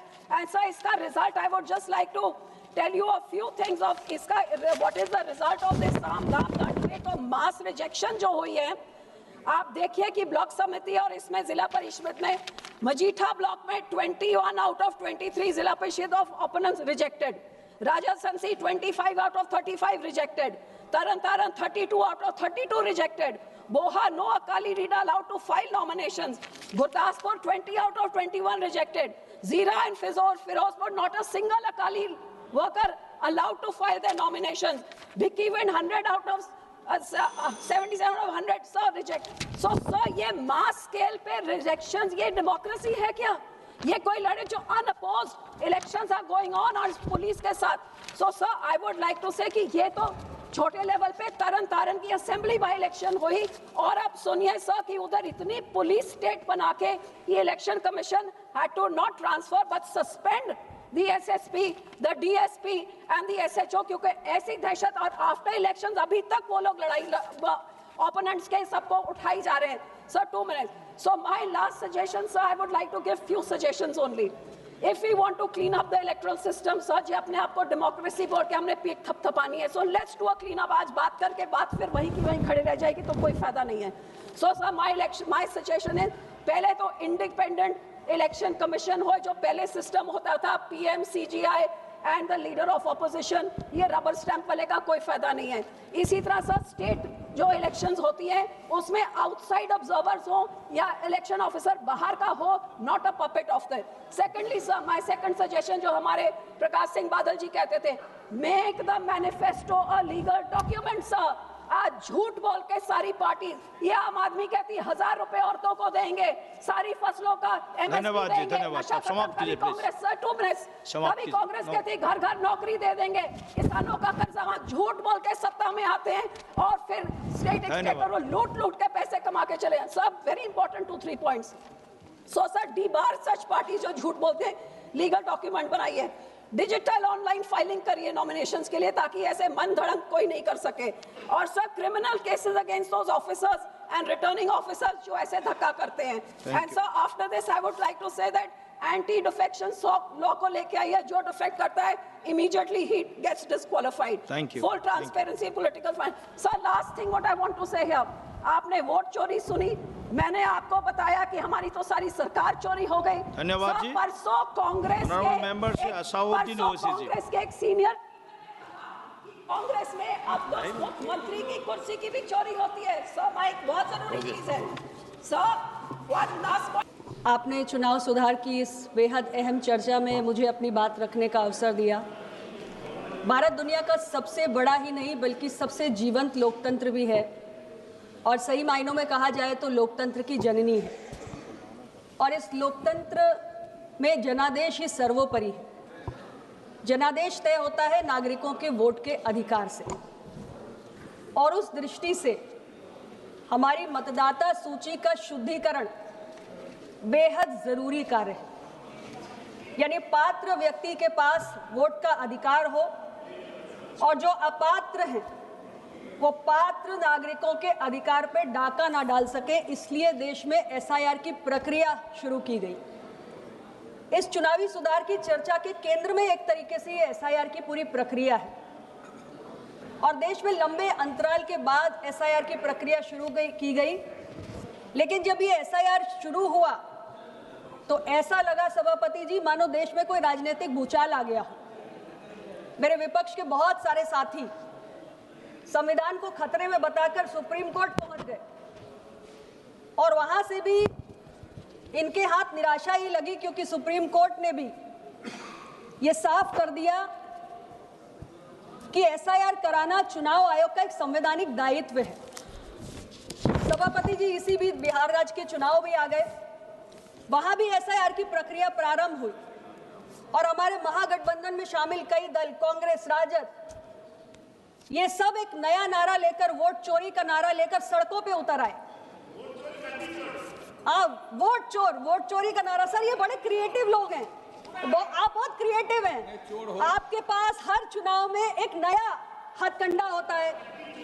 ऐसा इसका result I would just like to tell you a few things of इसका what is the result of this साम दाम दंड। तो मास रिजेक्शन जो हुई है आप देखिए कि ब्लॉक समिति और इसमें जिला परिषद में मजीठा ब्लॉक में 21 out of 23 zila parishad of opponents rejected, Rajasthan 25 out of 35 rejected, Tarn Taran 32 out of 32 rejected, Boha no Akali leader allowed to file nominations, Gurdaspur 20 out of 21 rejected, Zira and Ferozepur not a single Akali worker allowed to file their nominations, Bhikkhivind 100 out of 77 of 100 sir reject. So sir ये mass scale पे rejections ये democracy है क्या? ये कोई लड़े जो unopposed elections are going on और पुलिस के साथ। So sir I would like to say कि ये तो छोटे लेवल पे तरन तारण की असेंबली बाय इलेक्शन हुई और आप सुनिए सर कि उधर इतनी पुलिस स्टेट बना के ये election commission had to not transfer but suspend the SSP, the DSP and the SHO क्योंकि ऐसी दहशत और आफ्टर इलेक्शंस अभी तक वो लोग लड़ाई ओपोनेंट्स के सबको उठाई जा रहे हैं। Sir 2 minutes. So my last suggestion, sir, I would like to give few suggestions only. If we want to clean up the electoral system, sir ji अपने आप को डेमोक्रेसी बोल के हमने पीठ थपथपानी है. So let's do a clean up. आज बात करके बात फिर वहीं की वहीं खड़े रह जाएगी तो कोई फायदा नहीं है. So sir, my suggestion is पहले तो independent election commission हो, जो पहले सिस्टम होता था PM, CGI and the leader of opposition, ये रबर स्टैंप वाले का कोई फायदा नहीं है. इसी तरह सर स्टेट जो इलेक्शंस होती हैं उसमें आउटसाइड ऑब्जर्वर्स हो या इलेक्शन ऑफिसर बाहर का हो, not a puppet of that. Secondly sir, my second suggestion, जो हमारे प्रकाश सिंह बादल जी कहते थे, make the manifesto a legal document. Sir आज झूठ बोल के सारी पार्टी, ये आम आदमी कहती 1000 रुपए औरतों को देंगे, सारी फसलों का धन्यवाद जी, धन्यवाद. समाप्त कीजिए कांग्रेस सर 2 मिनट्स, कभी कांग्रेस कहती घर घर नौकरी दे देंगे, किसानों का कर्जा, वहां झूठ बोल के सत्ता में आते हैं और फिर स्टेट एक्सपेक्टर लूट के पैसे कमा के चले. सब very important 2-3 points. So sir debar such party जो झूठ बोलते हैं, लीगल डॉक्यूमेंट बनाइए, डिजिटल ऑनलाइन फाइलिंग करिए नॉमिनेशंस के लिए ताकि ऐसे मन धड़क कोई नहीं कर सके. और sir criminal cases against those officers and returning officers जो ऐसे धक्का करते हैं. And sir after this I would like to say that anti defection law को लेके आइए, जो डिफेक्ट करता है इमीडिएटली ही gets disqualified. Full transparency, political fine. Sir last thing what I want to say here, आपने वोट चोरी सुनी, मैंने आपको बताया कि हमारी तो सारी सरकार चोरी हो गई. धन्यवाद जी. परसों कांग्रेस के एक सीनियर कांग्रेस में अब तो मुख्यमंत्री की कुर्सी की भी चोरी होती है. सर माइक बहुत जरूरी चीज है. सर आपने चुनाव सुधार की इस बेहद अहम चर्चा में मुझे अपनी बात रखने का अवसर दिया. भारत दुनिया का सबसे बड़ा ही नहीं बल्कि सबसे जीवंत लोकतंत्र भी है और सही मायनों में कहा जाए तो लोकतंत्र की जननी है. और इस लोकतंत्र में जनादेश ही सर्वोपरि है. जनादेश तय होता है नागरिकों के वोट के अधिकार से और उस दृष्टि से हमारी मतदाता सूची का शुद्धिकरण बेहद जरूरी कार्य है. यानी पात्र व्यक्ति के पास वोट का अधिकार हो और जो अपात्र हैं वो पात्र नागरिकों के अधिकार पे डाका ना डाल सके, इसलिए देश में एसआईआर की प्रक्रिया शुरू की गई. इस चुनावी सुधार की चर्चा के केंद्र में एक तरीके से ये एसआईआर की पूरी प्रक्रिया है और देश में लंबे अंतराल के बाद एसआईआर की प्रक्रिया शुरू की गई. लेकिन जब ये एसआईआर शुरू हुआ तो ऐसा लगा सभापति जी मानो देश में कोई राजनीतिक भूचाल आ गया हो. मेरे विपक्ष के बहुत सारे साथी संविधान को खतरे में बताकर सुप्रीम कोर्ट पहुंच गए और वहां से भी इनके हाथ निराशा ही लगी क्योंकि सुप्रीम कोर्ट ने भी ये साफ कर दिया कि एसआईआर कराना चुनाव आयोग का एक संवैधानिक दायित्व है. सभापति जी इसी बीच बिहार राज्य के चुनाव भी आ गए, वहां भी एसआईआर की प्रक्रिया प्रारंभ हुई और हमारे महागठबंधन में शामिल कई दल, कांग्रेस, राजद, ये सब एक नया नारा लेकर, वोट चोरी का नारा लेकर सड़कों पे उतर आए. वोट चोरी का नारा. सर ये बड़े क्रिएटिव लोग हैं, आप बहुत क्रिएटिव हैं. आपके पास हर चुनाव में एक नया हथकंडा होता है.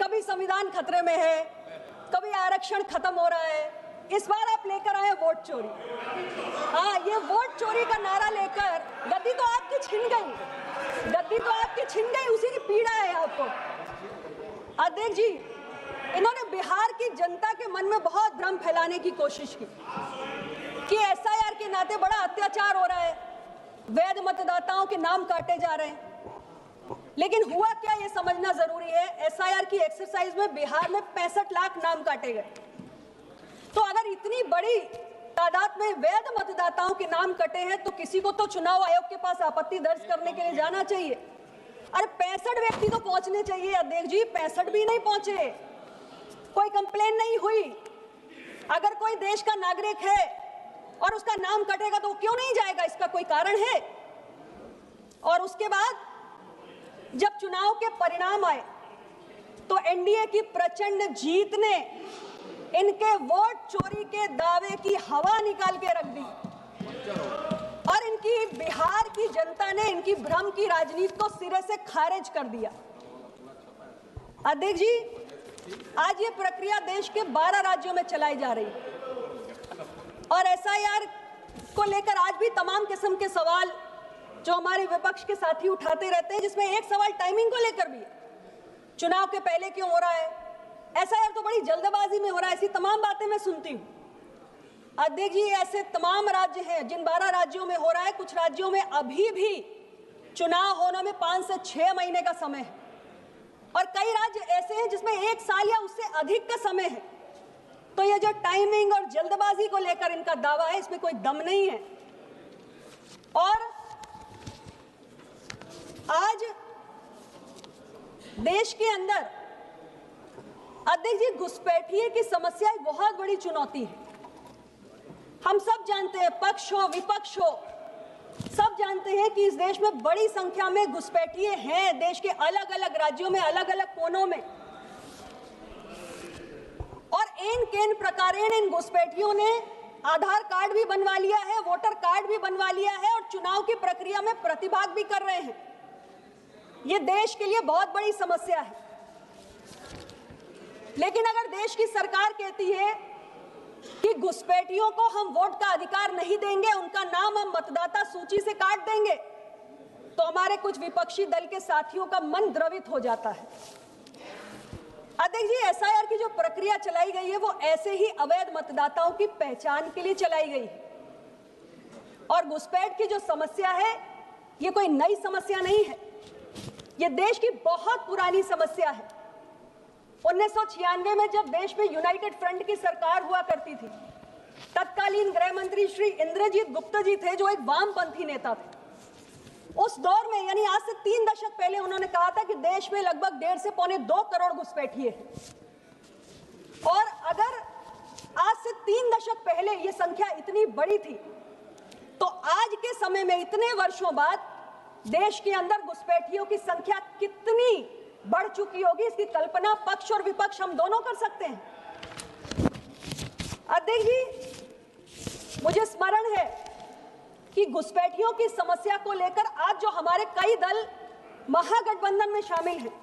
कभी संविधान खतरे में है, कभी आरक्षण खत्म हो रहा है, इस बार आप लेकर आए वोट चोरी. हाँ, ये वोट चोरी का नारा लेकर गद्दी तो आपकी छिन गई, उसी की पीड़ा है आपको. अध्यक्ष जी, इन्होंने बिहार की जनता के मन में बहुत भ्रम फैलाने की कोशिश की कि एसआईआर के नाते बड़ा अत्याचार हो रहा है, वैध मतदाताओं के नाम काटे जा रहे हैं. लेकिन हुआ क्या ये समझना जरूरी है. एसआईआर की एक्सरसाइज में बिहार में 65 लाख नाम काटे गए. तो अगर इतनी बड़ी तादाद में वैध मतदाताओं के नाम कटे हैं तो किसी को तो चुनाव आयोग के पास आपत्ति दर्ज करने के लिए जाना चाहिए. अरे 65 व्यक्ति तो पहुंचने चाहिए अध्यक्ष जी, 65 भी नहीं पहुंचे, कोई कंप्लेन नहीं हुई. अगर कोई देश का नागरिक है और उसका नाम कटेगा तो क्यों नहीं जाएगा, इसका कोई कारण है. और उसके बाद जब चुनाव के परिणाम आए तो एनडीए की प्रचंड जीत ने इनके वोट चोरी के दावे की हवा निकाल के रख दी और इनकी बिहार की जनता ने इनकी भ्रम की राजनीति को सिरे से खारिज कर दिया. अध्यक्ष जी, आज ये प्रक्रिया देश के 12 राज्यों में चलाई जा रही है और एसआईआर को लेकर आज भी तमाम किस्म के सवाल जो हमारे विपक्ष के साथी उठाते रहते हैं, जिसमें एक सवाल टाइमिंग को लेकर भी है। चुनाव के पहले क्यों हो रहा है, एसआईआर तो बड़ी जल्दबाजी में हो रहा है, ऐसी तमाम बातें मैं सुनती हूँ। अध्यक्ष जी, ऐसे तमाम राज्य हैं जिन 12 राज्यों में हो रहा है, कुछ राज्यों में अभी भी चुनाव होने में 5 से 6 महीने का समय है, और कई राज्य ऐसे हैं जिसमें 1 साल या उससे अधिक का समय है। तो ये जो टाइमिंग और जल्दबाजी को लेकर इनका दावा है, इसमें कोई दम नहीं है। और आज देश के अंदर अध्यक्ष जी, घुसपैठिए की समस्या एक बहुत बड़ी चुनौती है। हम सब जानते हैं, पक्ष हो विपक्ष हो, सब जानते हैं कि इस देश में बड़ी संख्या में घुसपैठिए हैं, देश के अलग अलग राज्यों में, अलग अलग कोनों में। और केन प्रकारेण इन घुसपैठियों ने आधार कार्ड भी बनवा लिया है, वोटर कार्ड भी बनवा लिया है, और चुनाव की प्रक्रिया में प्रतिभाग भी कर रहे हैं। ये देश के लिए बहुत बड़ी समस्या है। लेकिन अगर देश की सरकार कहती है कि घुसपैठियों को हम वोट का अधिकार नहीं देंगे, उनका नाम हम मतदाता सूची से काट देंगे, तो हमारे कुछ विपक्षी दल के साथियों का मन द्रवित हो जाता है। अध्यक्ष जी, एसआईआर की जो प्रक्रिया चलाई गई है, वो ऐसे ही अवैध मतदाताओं की पहचान के लिए चलाई गई है। और घुसपैठ की जो समस्या है, ये कोई नई समस्या नहीं है, ये देश की बहुत पुरानी समस्या है। 1996 में जब देश में यूनाइटेड फ्रंट की सरकार हुआ करती थी, तत्कालीन गृह मंत्री श्री इंद्रजीत गुप्ता जी थे, जो एक वामपंथी नेता थे। उस दौर में, यानी आज से 3 दशक पहले, उन्होंने कहा था कि देश में लगभग 1.5 से पौने 2 करोड़ घुसपैठिए हैं। और अगर आज से 3 दशक पहले ये संख्या इतनी बड़ी थी, तो आज के समय में इतने वर्षों बाद देश के अंदर घुसपैठियों की संख्या कितनी बढ़ चुकी होगी, इसकी कल्पना पक्ष और विपक्ष हम दोनों कर सकते हैं। अध्यक्ष जी, मुझे स्मरण है कि घुसपैठियों की समस्या को लेकर आज जो हमारे कई दल महागठबंधन में शामिल हैं,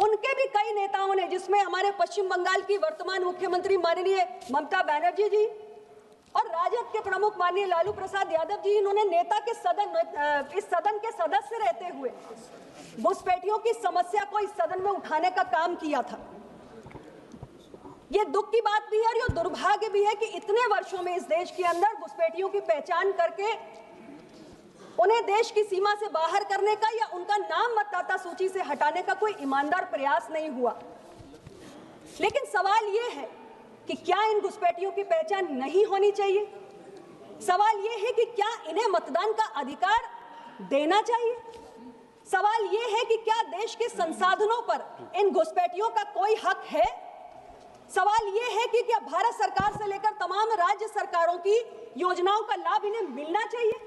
उनके भी कई नेताओं ने, जिसमें हमारे पश्चिम बंगाल की वर्तमान मुख्यमंत्री माननीय ममता बनर्जी जी और राजद के प्रमुख माननीय लालू प्रसाद यादव जी, इन्होंने नेता के इस सदन के सदस्य रहते हुए घुसपैठियों की समस्या को इस सदन में उठाने का काम किया था। ये दुख की बात भी है और ये दुर्भाग्य भी है कि इतने वर्षों में इस देश के अंदर घुसपैठियों की पहचान करके उन्हें देश की सीमा से बाहर करने का या उनका नाम मतदाता सूची से हटाने का कोई ईमानदार प्रयास नहीं हुआ। लेकिन सवाल ये है कि क्या इन घुसपैठियों की पहचान नहीं होनी चाहिए? सवाल ये है कि क्या इन्हें मतदान का अधिकार देना चाहिए? सवाल ये है कि क्या देश के संसाधनों पर इन घुसपैठियों का कोई हक है? सवाल ये है कि क्या भारत सरकार से लेकर तमाम राज्य सरकारों की योजनाओं का लाभ इन्हें मिलना चाहिए?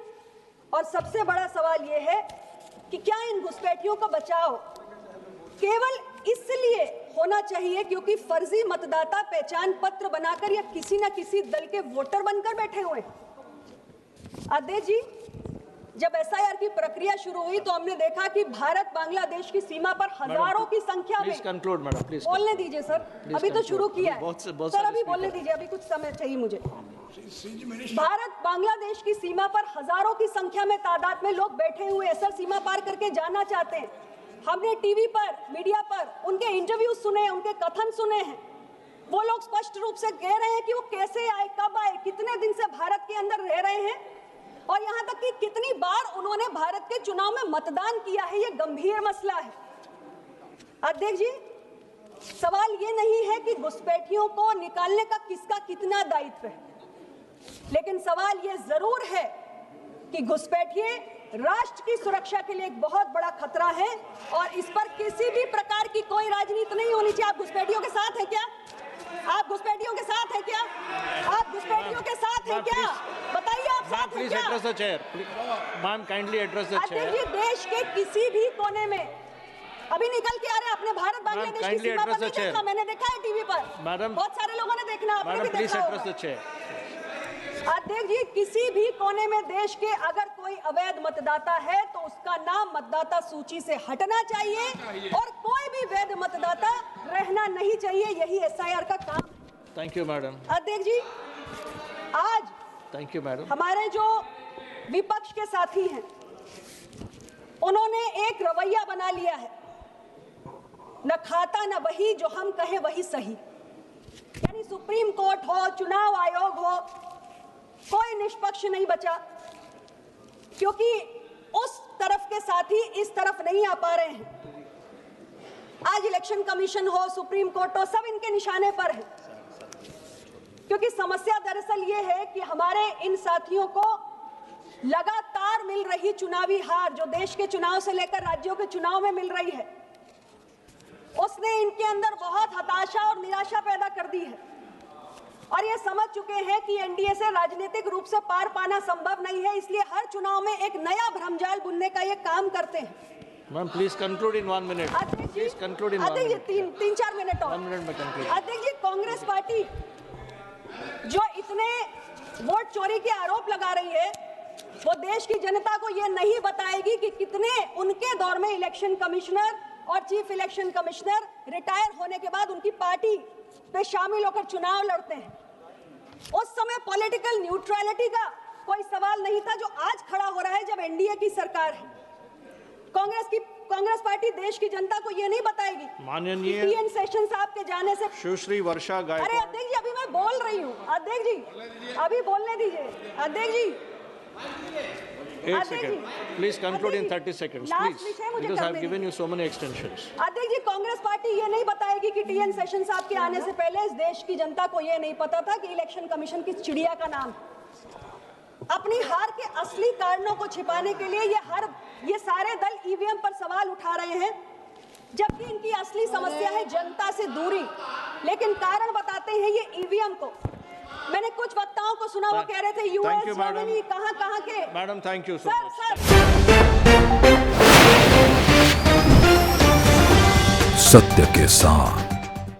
और सबसे बड़ा सवाल ये है कि क्या इन घुसपैठियों का बचाव केवल इसलिए होना चाहिए क्योंकि फर्जी मतदाता पहचान पत्र बनाकर या किसी न किसी दल के वोटर बनकर बैठे हुए हैं? अध्यक्ष जी, जब एसआईआर की प्रक्रिया शुरू हुई तो हमने देखा कि भारत बांग्लादेश की सीमा पर हजारों की संख्या में, कंक्लूड मैडम, प्लीज बोलने दीजिए सर, अभी तो शुरू किया है सर, अभी बोलने दीजिए, अभी कुछ समय चाहिए मुझे। भारत बांग्लादेश की सीमा पर हजारों की संख्या में तादाद में लोग बैठे हुए हैं सर, सीमा पार करके जाना चाहते हैं। हमने टीवी पर, मीडिया पर उनके इंटरव्यू सुने, उनके कथन सुने हैं। वो लोग स्पष्ट रूप से कह रहे हैं कि वो कैसे आए, कब आए, कितने दिन से भारत के अंदर रह रहे हैं, और यहाँ तक कि कितनी बार उन्होंने भारत के चुनाव में मतदान किया है। ये गंभीर मसला है। अध्यक्ष जी, सवाल ये नहीं है कि घुसपैठियों को निकालने का किसका कितना दायित्व है, लेकिन सवाल ये जरूर है कि घुसपैठिए राष्ट्र की सुरक्षा के लिए एक बहुत बड़ा खतरा है, और इस पर किसी भी प्रकार की कोई राजनीति नहीं होनी चाहिए। आप घुसपैठियों के साथ हैं क्या? आप घुसपैठियों के साथ हैं क्या? आप घुसपैठियों के साथ हैं क्या? बताइए, आप साथ हैं क्या? Address the chair ma'am, kindly address the chair. देखिए, देश के किसी भी कोने में अभी निकल के आ रहे हैं, अपने भारत बांग्लादेश की सीमा पर नहीं देखा, मैंने देखा है टीवी पर, बहुत सारे लोगों ने देखना, आपने भी देखा होगा। अध्यक्ष जी, किसी भी कोने में देश के अगर कोई अवैध मतदाता है तो उसका नाम मतदाता सूची से हटना चाहिए और कोई भी वैध मतदाता रहना नहीं चाहिए। यही एसआईआर का काम। Thank you madam. अध्यक्ष जी, आज Thank you, madam. हमारे जो विपक्ष के साथी हैं उन्होंने एक रवैया बना लिया है, न खाता न बही, जो हम कहे वही सही। यानी सुप्रीम कोर्ट हो, चुनाव आयोग हो, कोई निष्पक्ष नहीं बचा, क्योंकि उस तरफ के साथी इस तरफ नहीं आ पा रहे हैं। आज इलेक्शन कमीशन हो, सुप्रीम कोर्ट हो, सब इनके निशाने पर है, क्योंकि समस्या दरअसल ये है कि हमारे इन साथियों को लगातार मिल रही चुनावी हार, जो देश के चुनाव से लेकर राज्यों के चुनाव में मिल रही है, उसने इनके अंदर बहुत हताशा और निराशा पैदा कर दी है। और ये समझ चुके हैं कि एनडीए से राजनीतिक रूप से पार पाना संभव नहीं है, इसलिए हर चुनाव में एक नया भ्रमजाल बुनने का ये काम करते हैं। Ma'am, please conclude in 1 minute. Please conclude in 1 minute. तीन चार मिनट और। 1 minute में conclude. अध्यक्ष जी, कांग्रेस पार्टी जो इतने वोट चोरी के आरोप लगा रही है, वो देश की जनता को ये नहीं बताएगी कि कितने उनके दौर में इलेक्शन कमिश्नर और चीफ इलेक्शन कमिश्नर रिटायर होने के बाद उनकी पार्टी पे शामिल होकर चुनाव लड़ते हैं। उस समय पॉलिटिकल न्यूट्रलिटी का कोई सवाल नहीं था, जो आज खड़ा हो रहा है जब एनडीए की सरकार है। कांग्रेस पार्टी देश की जनता को ये नहीं बताएगी। माननीय टीएन सेशन साहब के जाने से सुश्री वर्षा अरे गायकवाड़। अध्यक्ष जी, अभी मैं बोल रही हूँ। अध्यक्ष जी, अभी बोलने दीजिए। अध्यक्ष जी, 8 seconds. Please conclude in 30 seconds, last please. विषय मुझे Because I have करने given you so many extensions. अध्यक्ष जी, कांग्रेस पार्टी ये नहीं बताएगी कि टीएन सेशन साहब के आने से पहले इस देश की जनता को ये नहीं पता था कि इलेक्शन कमीशन किस चिड़िया का नाम। अपनी हार के असली कारणों को छिपाने के लिए ये सारे दल ईवीएम पर सवाल उठा रहे हैं, जबकि इनकी असली समस्या है जनता से दूरी। लेकिन कारण बताते हैं ये ईवीएम को। मैंने कुछ वक्ताओं को सुना, वो कह रहे थे यूएस, जर्मनी, कहां के। Madam, thank you so much. सत्य के साथ